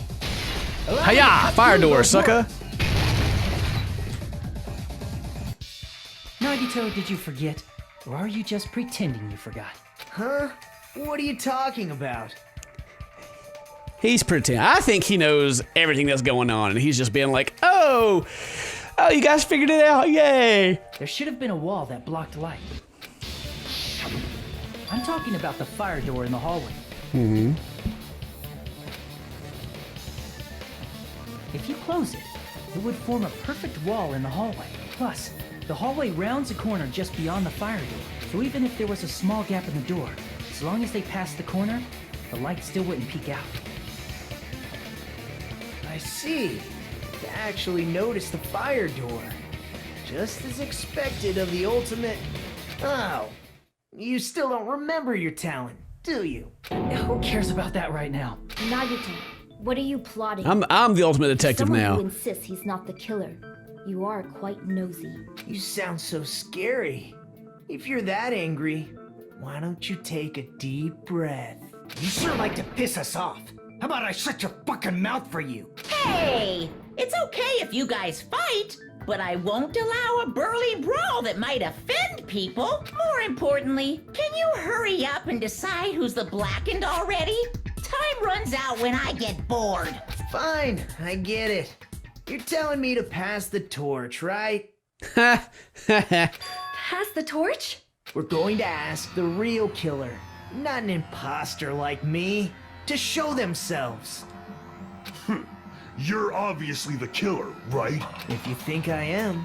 Hiya! Fire door, sucker! Nagito, did you forget? Or are you just pretending you forgot? Huh? What are you talking about? He's pretending. I think he knows everything that's going on, and he's just being like, oh, you guys figured it out, yay! There should have been a wall that blocked light. I'm talking about the fire door in the hallway. Mm-hmm. If you close it, it would form a perfect wall in the hallway. Plus, the hallway rounds a corner just beyond the fire door, so even if there was a small gap in the door, as long as they passed the corner, the light still wouldn't peek out. I see. To actually notice the fire door. Just as expected of the ultimate... Oh, you still don't remember your talent, do you? Who cares about that right now? Nagito, what are you plotting? I'm the ultimate detective Someone now. who insists he's not the killer. You are quite nosy. You sound so scary. If you're that angry, why don't you take a deep breath? You sure like to piss us off. How about I shut your fucking mouth for you? Hey, it's okay if you guys fight, but I won't allow a burly brawl that might offend people. More importantly, can you hurry up and decide who's the blackened already? Time runs out when I get bored. Fine, I get it. You're telling me to pass the torch, right? Pass the torch? We're going to ask the real killer, not an imposter like me, to show themselves. You're obviously the killer, right? If you think I am,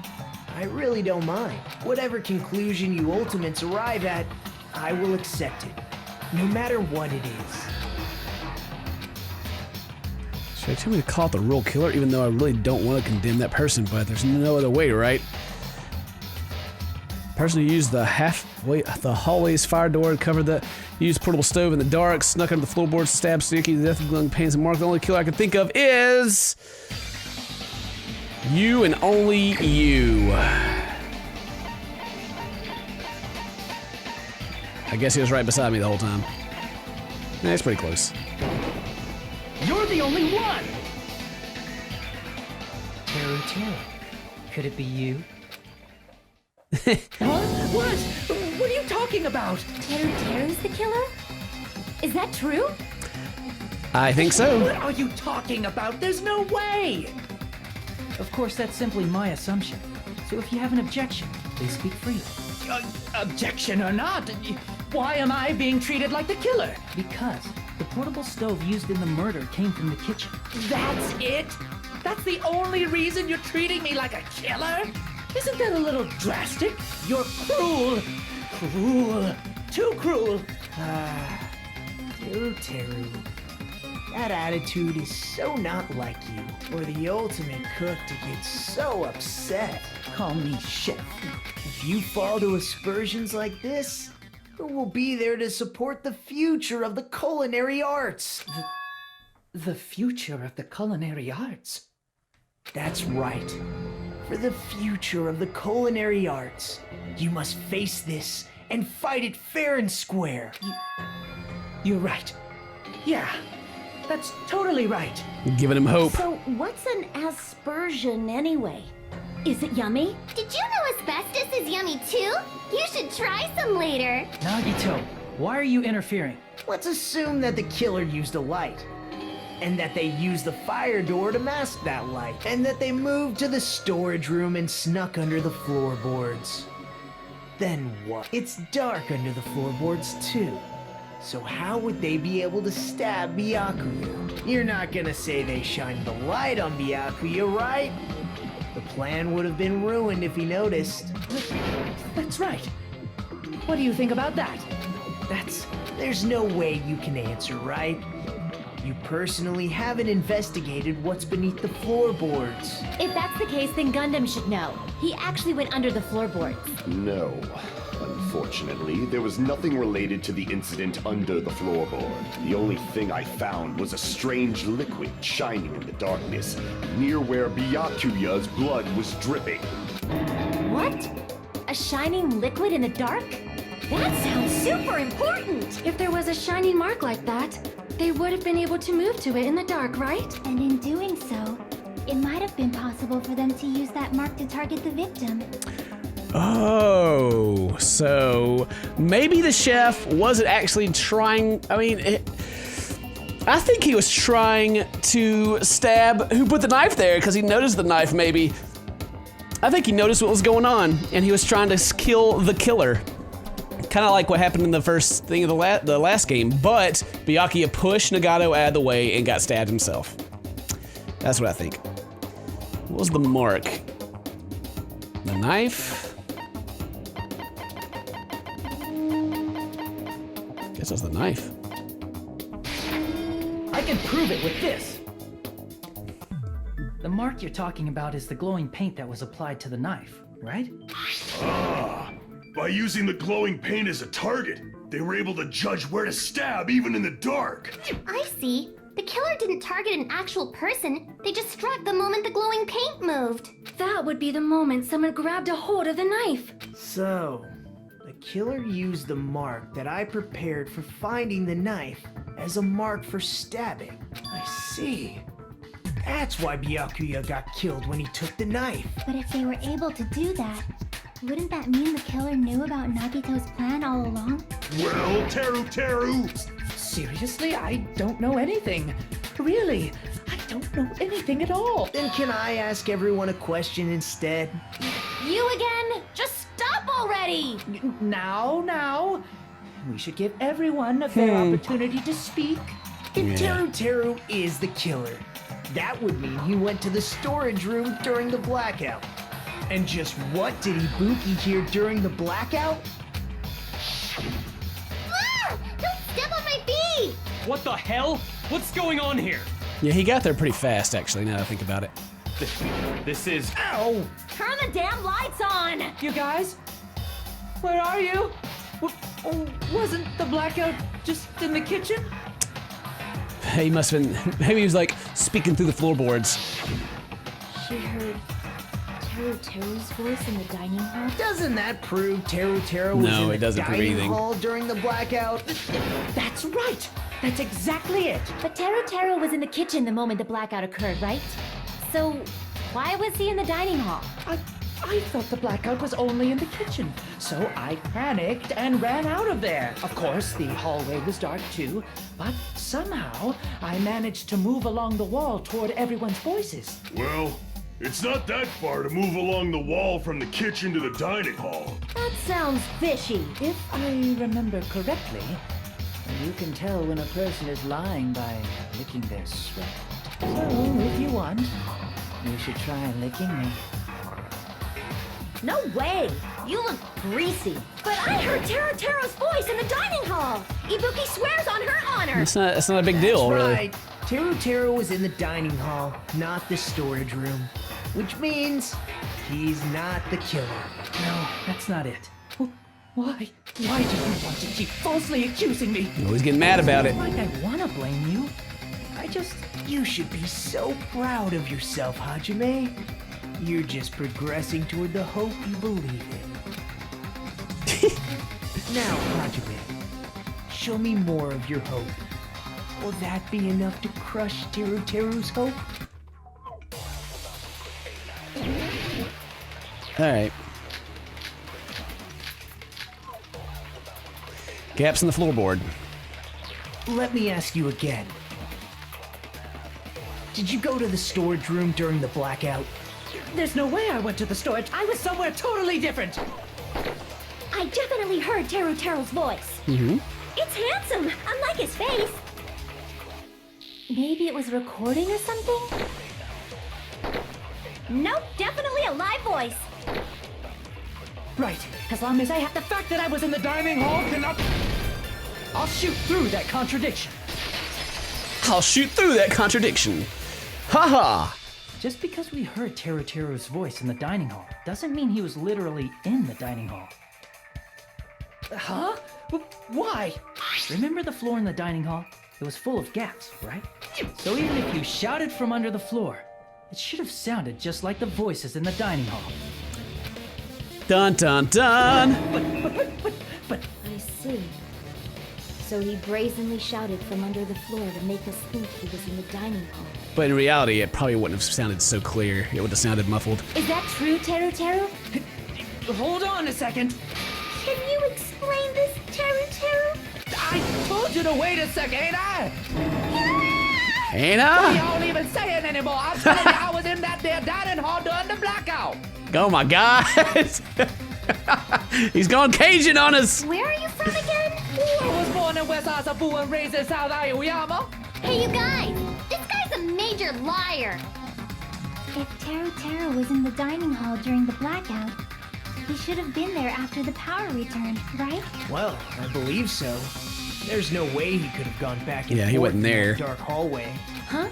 I really don't mind. Whatever conclusion you ultimates arrive at, I will accept it, no matter what it is. Should I tell me to call it the real killer, even though I really don't want to condemn that person, but there's no other way, right? Person who used the hallway's fire door to cover the used portable stove in the dark, snuck under the floorboard, stabbed Sticky to death with glowing pans and mark. The only killer I can think of is you and only you. I guess he was right beside me the whole time. That's pretty close. You're the only one! Teruteru. Could it be you? Huh? What? What are you talking about? Teruteru's the killer? Is that true? I think so. What are you talking about? There's no way! Of course, that's simply my assumption. So if you have an objection, please speak freely. Objection or not, why am I being treated like the killer? Because the portable stove used in the murder came from the kitchen. That's it? That's the only reason you're treating me like a killer? Isn't that a little drastic? You're cruel. Cruel. Too cruel. Teruteru. That attitude is so not like you. For the ultimate cook to get so upset. Call me chef. If you fall to aspersions like this, who will be there to support the future of the culinary arts? The future of the culinary arts? That's right. For the future of the culinary arts, you must face this and fight it fair and square. You're right. Yeah, that's totally right. Giving him hope. So what's an aspersion anyway? Is it yummy? Did you know asbestos is yummy too? You should try some later. Nagito, why are you interfering? Let's assume that the killer used a light. And that they used the fire door to mask that light. And that they moved to the storage room and snuck under the floorboards. Then what? It's dark under the floorboards too. So how would they be able to stab Byakuya? You're not gonna say they shined the light on Byakuya, right? The plan would have been ruined if he noticed. That's right. What do you think about that? There's no way you can answer, right? You personally haven't investigated what's beneath the floorboards. If that's the case, then Gundham should know. He actually went under the floorboards. No. Unfortunately, there was nothing related to the incident under the floorboard. The only thing I found was a strange liquid shining in the darkness, near where Byakuya's blood was dripping. What? A shining liquid in the dark? That sounds super important! If there was a shining mark like that, they would have been able to move to it in the dark, right? And in doing so, it might have been possible for them to use that mark to target the victim. Oh, so maybe the chef wasn't actually trying. I think he was trying to stab who put the knife there because he noticed the knife, maybe. I think he noticed what was going on and he was trying to kill the killer. Kind of like what happened in the first thing of the last game, but Byakuya pushed Nagito out of the way and got stabbed himself. That's what I think. What was the mark? The knife? Guess that's the knife. I can prove it with this. The mark you're talking about is the glowing paint that was applied to the knife, right? Ah, by using the glowing paint as a target, they were able to judge where to stab even in the dark. I see. The killer didn't target an actual person. They just struck the moment the glowing paint moved. That would be the moment someone grabbed a hold of the knife. So, the killer used the mark that I prepared for finding the knife as a mark for stabbing. I see. That's why Byakuya got killed when he took the knife. But if they were able to do that, wouldn't that mean the killer knew about Nagito's plan all along? Well, Teruteru! Seriously, I don't know anything. Really, I don't know anything at all. Then can I ask everyone a question instead? You again? Just stop already! Now. We should give everyone a fair opportunity to speak. If Teruteru is the killer, that would mean he went to the storage room during the blackout. And just what did Ibuki hear during the blackout? Ah! Don't step on my feet! What the hell? What's going on here? Yeah, he got there pretty fast, actually, now that I think about it. This is... Ow! Turn the damn lights on! You guys? Where are you? Wasn't the blackout just in the kitchen? He must have been, maybe he was like speaking through the floorboards. She heard Teruteru's voice in the dining hall? Doesn't that prove Teruteru was No, in it the doesn't prove dining anything. hall during the blackout? That's right. That's exactly it. But Teruteru was in the kitchen the moment the blackout occurred, right? So why was he in the dining hall? I thought the blackout was only in the kitchen, so I panicked and ran out of there. Of course, the hallway was dark too, but somehow I managed to move along the wall toward everyone's voices. Well, it's not that far to move along the wall from the kitchen to the dining hall. That sounds fishy. If I remember correctly, you can tell when a person is lying by licking their sweat. So, if you want, you should try licking me. No way! You look greasy. But I heard Teruteru's voice in the dining hall. Ibuki swears on her honor. It's not a big deal, That's really. right. Teruteru was in the dining hall, not the storage room. Which means he's not the killer. No, that's not it. Why? Why do you want to keep falsely accusing me? You're always getting mad about it. It's not like I want to blame you. You should be so proud of yourself, Hajime. You're just progressing toward the hope you believe in. Now, Hajime, show me more of your hope. Will that be enough to crush Teruteru's hope? Alright. Gaps in the floorboard. Let me ask you again. Did you go to the storage room during the blackout? There's no way I went to the storage. I was somewhere totally different. I definitely heard Teruteru's voice. Mm-hmm. It's handsome, unlike his face. Maybe it was recording or something? Nope, definitely a live voice. Right. As long as I have the fact that I was in the dining hall cannot... I'll shoot through that contradiction. I'll shoot through that contradiction. Haha! Just because we heard Teruteru's voice in the dining hall doesn't mean he was literally in the dining hall. Huh? Why? Remember the floor in the dining hall? It was full of gaps, right? So even if you shouted from under the floor, it should have sounded just like the voices in the dining hall. Dun dun dun! But I see. So he brazenly shouted from under the floor to make us think he was in the dining hall. But in reality, it probably wouldn't have sounded so clear. It would have sounded muffled. Is that true, Teruteru? hold on a second. Can you explain this, Teruteru? I told you to wait a second, ain't I? Ain't We I? don't even say it anymore. I'm telling you, I was in that there dining hall during the blackout. Oh my God! He's gone Cajun on us! Where are you from again? I was born in West Asabu and raised in South Aoyama. Hey, you guys! This guy's a major liar! If Teruteru was in the dining hall during the blackout, he should have been there after the power returned, right? Well, I believe so. There's no way he could have gone back and Yeah, he forth wasn't in there. that dark hallway. Huh?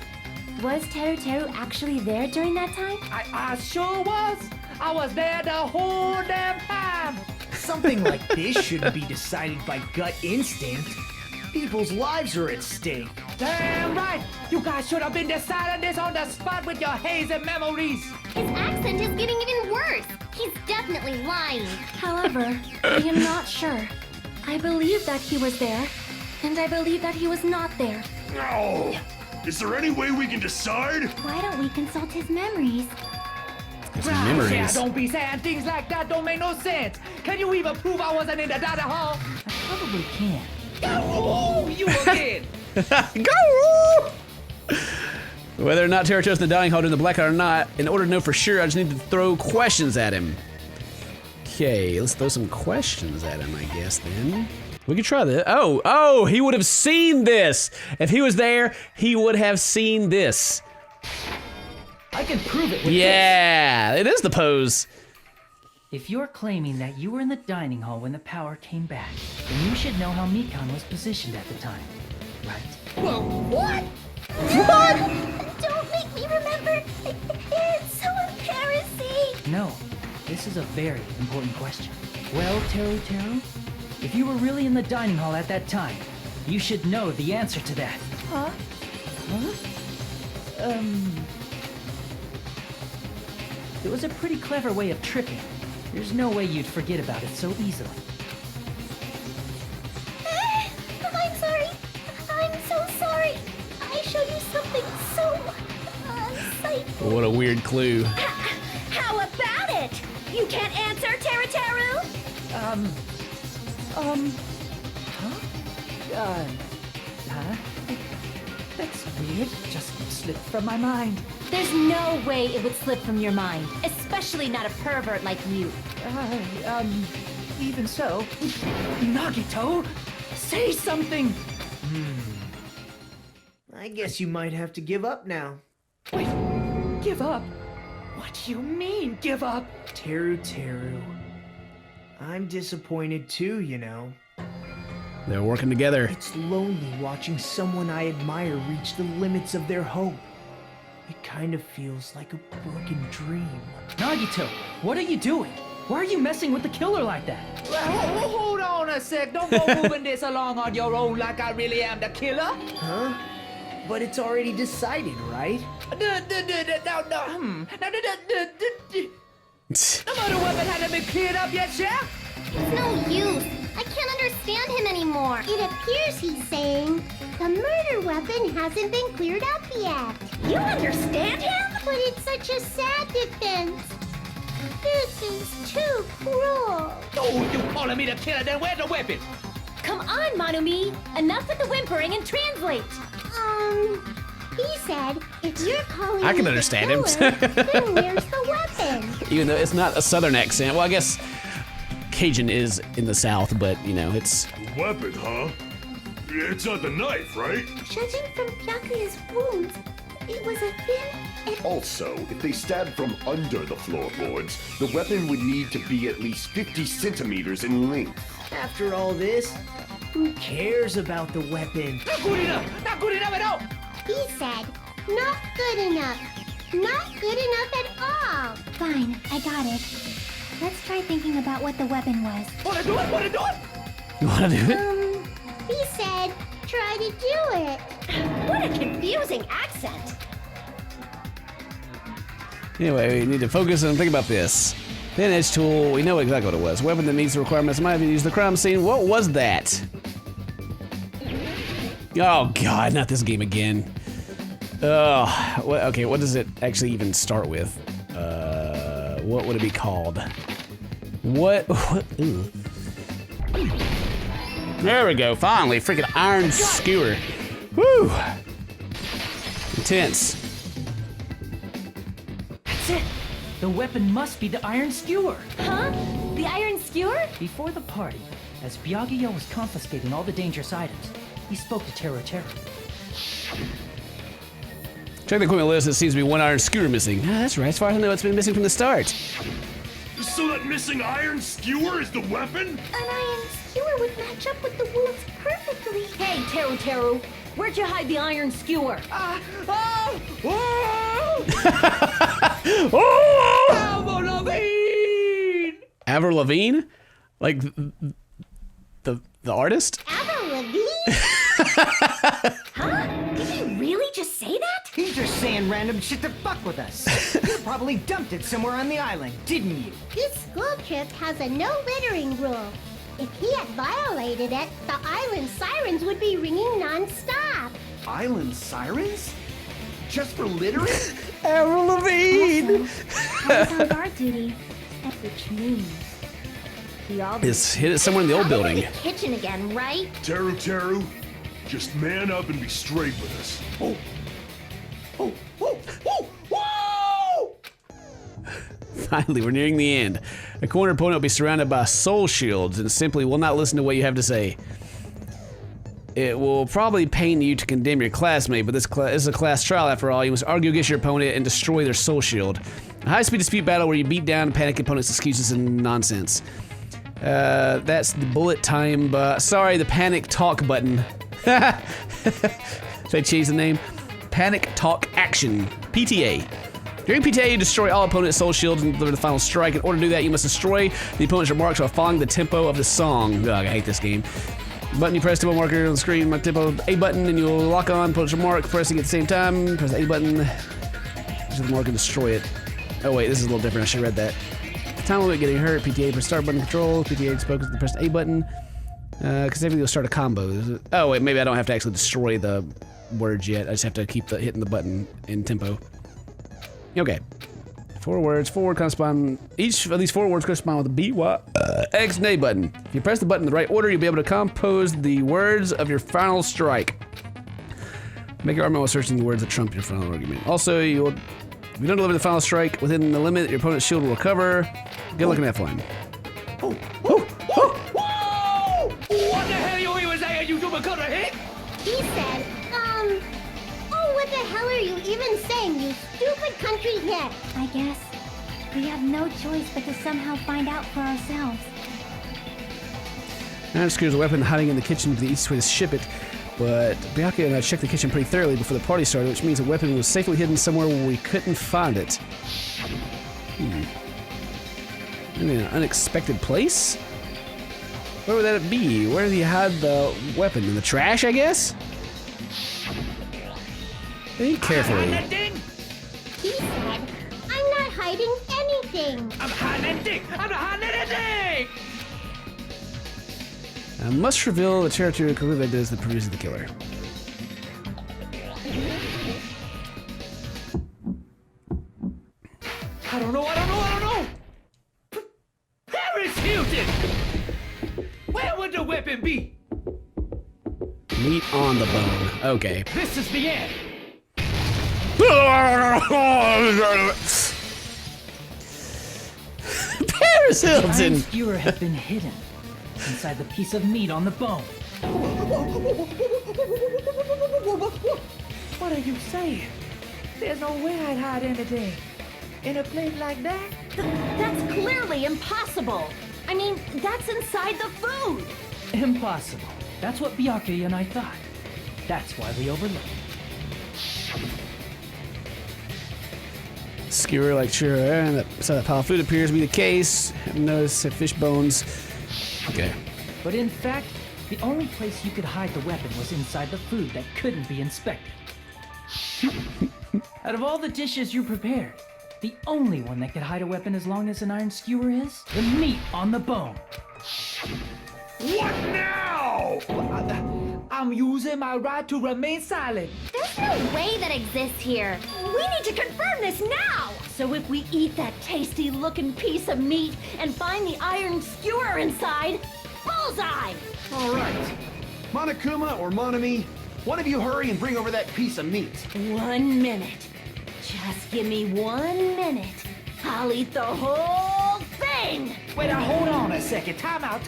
Was Teruteru actually there during that time? I sure was. I was there the whole damn time. Something like this shouldn't be decided by gut instinct. People's lives are at stake. Damn right. You guys should have been deciding this on the spot with your hazy memories. His accent is getting even worse. He's definitely lying. However, I am not sure. I believe that he was there, and I believe that he was not there. No! Is there any way we can decide? Why don't we consult his memories? His Yeah, memories. don't be saying things like that. Don't make no sense. Can you even prove I wasn't in the dining hall? I probably can. Oh, you again. Go! Whether or not Teruteru's in the dining hall during the blackout or not, in order to know for sure, I just need to throw questions at him. Okay, let's throw some questions at him, I guess, then. We could try this. Oh, he would have seen this. If he was there, he would have seen this. I can prove it with Yeah, it is the pose. If you're claiming that you were in the dining hall when the power came back, then you should know how Mikan was positioned at the time, right? Whoa, what? What? Don't make me remember. It's so embarrassing. No, this is a very important question. Well, Teruteru, if you were really in the dining hall at that time, you should know the answer to that. Huh? It was a pretty clever way of tricking. There's no way you'd forget about it so easily. I'm sorry. I'm so sorry. I showed you something so insightful. What a weird clue. How about it? That's weird. Just slipped from my mind. There's no way it would slip from your mind, especially not a pervert like you. Even so. Nagito, say something! I guess you might have to give up now. Wait, give up? What do you mean, give up? Teruteru. I'm disappointed too, you know. They're working together. It's lonely watching someone I admire reach the limits of their hope. It kind of feels like a broken dream. Nagito, what are you doing? Why are you messing with the killer like that? Hold on a sec. Don't go moving this along on your own like I really am the killer. Huh? But it's already decided, right? No, the murder weapon hasn't been cleared up yet, Chef? It's no use. I can't understand him anymore. It appears he's saying the murder weapon hasn't been cleared up yet. You understand him? But it's such a sad defense. This is too cruel. Oh, you calling me the killer? Then where's the weapon? Come on, Manumi. Enough with the whimpering and translate. He said, if you're calling I can me understand the him. killer, then where's the weapon? Even though it's not a southern accent. Well, I guess Cajun is in the south, but you know, it's... Weapon, huh? It's not the knife, right? Judging from Byakuya's wounds, it was a thin and... Also, if they stabbed from under the floorboards, the weapon would need to be at least 50 centimeters in length. After all this, who cares about the weapon? Not good enough! Not good enough at all! He said, not good enough. Not good enough at all. Fine, I got it. Let's try thinking about what the weapon was. Wanna do it? Wanna do it? You wanna do it? He said, try to do it. What a confusing accent. Anyway, we need to focus and think about this. Thin edge tool, we know exactly what it was. Weapon that meets the requirements might be used in the crime scene. What was that? Oh god, not this game again. Okay, what does it actually even start with? What would it be called? What? Ooh. There we go, finally, freaking iron skewer. Woo! Intense. That's it. The weapon must be the iron skewer. Huh? The iron skewer? Before the party, as Byakuya was confiscating all the dangerous items, he spoke to Teruteru. Check the equipment list, it seems to be one iron skewer missing. Ah, that's right, as far as I know, it's been missing from the start. So that missing iron skewer is the weapon? An iron skewer would match up with the wounds perfectly. Hey, Teruteru, where'd you hide the iron skewer? Avril Lavigne! Avril Lavigne? Like the artist? Avril Lavigne? Huh? Did he really just say that? He's just saying random shit to fuck with us. You probably dumped it somewhere on the island, didn't you? This school trip has a no littering rule. If he had violated it, the island sirens would be ringing non-stop. Island sirens? Just for littering? Avril Lavigne! I was on guard duty. Which means he It's hit it somewhere in the old building. the kitchen again, right? Teruteru, just man up and be straight with us. Finally, we're nearing the end. A corner opponent will be surrounded by soul shields and simply will not listen to what you have to say. It will probably pain you to condemn your classmate, but this is a class trial after all. You must argue against your opponent and destroy their soul shield. A high-speed dispute battle where you beat down and panic opponents' excuses and nonsense. That's the bullet time, sorry, the panic talk button. Should I change the name? Panic talk action, PTA. During PTA, you destroy all opponents' soul shields and deliver the final strike. In order to do that, you must destroy the opponent's remarks while following the tempo of the song. Ugh, I hate this game. Button, you press tempo marker on the screen, my tempo A button, and you'll lock on opponent's remark, pressing at the same time. Press the A button, press the mark and destroy it. Oh wait, this is a little different, I should have read that. Time limit getting hurt, PTA press start button control, PTA focus to press the A button. Because maybe you'll start a combo. Oh wait, maybe I don't have to actually destroy the words yet, I just have to keep hitting the button in tempo. Okay. 4 words. 4 words correspond. Each of these 4 words correspond with a B, Y, X, and A button. If you press the button in the right order, you'll be able to compose the words of your final strike. Make your argument while searching the words that trump your final argument. Also, if you don't deliver the final strike within the limit, your opponent's shield will recover. Good luck in that flying. Whoa! What the hell you even saying? You doing cut a hit? He said, oh, what the hell are you even saying, you stupid country hit? I guess we have no choice but to somehow find out for ourselves. Now secures a weapon hiding in the kitchen to the easiest way to ship it. But Byakuya and I checked the kitchen pretty thoroughly before the party started, which means the weapon was safely hidden somewhere where we couldn't find it. In an unexpected place? Where would that be? Where did he hide the weapon? In the trash, I guess? Think carefully. He said, I'm not hiding anything. I'm hiding anything! I'm not hiding anything! I must reveal the Teruteru clue that is the producer of the killer. I don't know! Paris Hilton! Where would the weapon be? Meat on the bone. Okay. This is the end! Paris Hilton! Iron skewer had been hidden inside the piece of meat on the bone. What are you saying? There's no way I'd hide anything. In a plate like that? That's clearly impossible. I mean, that's inside the food. Impossible. That's what Byakuya and I thought. That's why we overlooked it. Skewer like sure, and that pile of food appears to be the case. Haven't noticed that fish bones. Okay. But in fact, the only place you could hide the weapon was inside the food that couldn't be inspected. Out of all the dishes you prepared, the only one that could hide a weapon as long as an iron skewer is the meat on the bone. What now? I'm using my right to remain silent. There's no way that exists here. We need to confirm this now! So if we eat that tasty-looking piece of meat and find the iron skewer inside, bullseye! All right. Monokuma or Monami, one of you hurry and bring over that piece of meat. 1 minute. Just give me 1 minute. I'll eat the whole thing! Wait, now hold on a second. Time out.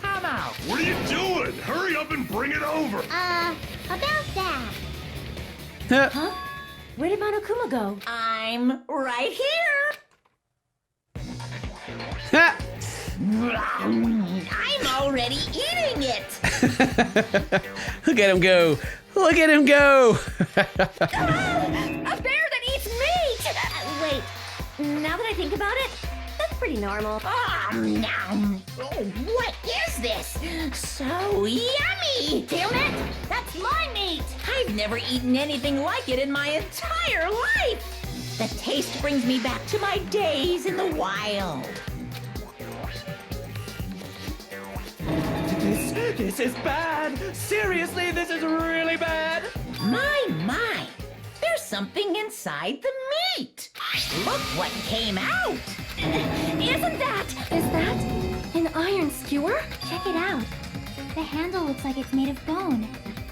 What are you doing? Hurry up and bring it over. About that. Huh? Where did Monokuma go? I'm right here! I'm already eating it! Look at him go! Look at him go! A bear that eats meat! Wait, now that I think about it, that's pretty normal. What is this? So yummy! Damn it! That's my meat! I've never eaten anything like it in my entire life! The taste brings me back to my days in the wild. This is bad. Seriously, this is really bad. My. There's something inside the meat. Look what came out. Is that an iron skewer? Check it out. The handle looks like it's made of bone.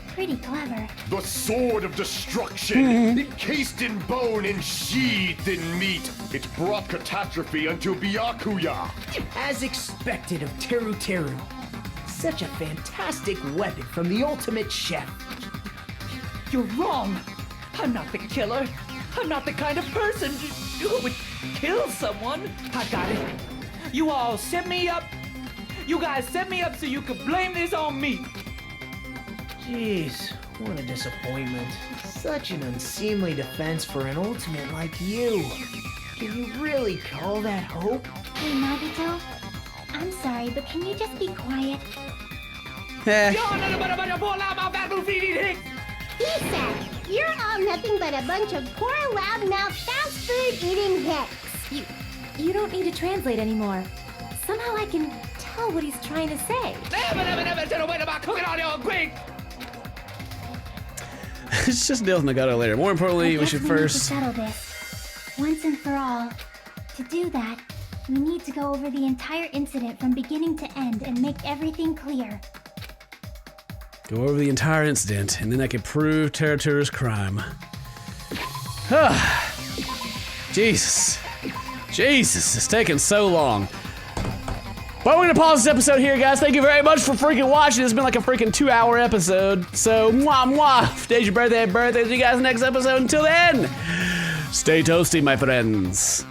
Pretty clever. The sword of destruction, encased in bone and sheathed in meat. It brought catastrophe unto Byakuya. As expected of Teruteru. Such a fantastic weapon from the ultimate chef. You're wrong. I'm not the killer. I'm not the kind of person who would kill someone. I got it. You all set me up. You guys set me up so you could blame this on me. Jeez, what a disappointment. Such an unseemly defense for an ultimate like you. Can you really call that hope? Hey, Nagito. I'm sorry, but can you just be quiet? He said, you're all nothing but a bunch of poor, loudmouth, fast food eating hicks. You don't need to translate anymore. Somehow I can tell what he's trying to say. Let's just deal with Nagito later. More importantly, we should We need to first... settle this. Once and for all. To do that, we need to go over the entire incident from beginning to end and make everything clear. Go over the entire incident, and then I can prove Teruteru's crime. Jesus. Jesus, it's taking so long. But we're gonna pause this episode here, guys. Thank you very much for freaking watching. It's been like a freaking 2-hour episode. So, mwah, mwah. If today's your birthday, happy birthday. See you guys next episode. Until then, stay toasty, my friends.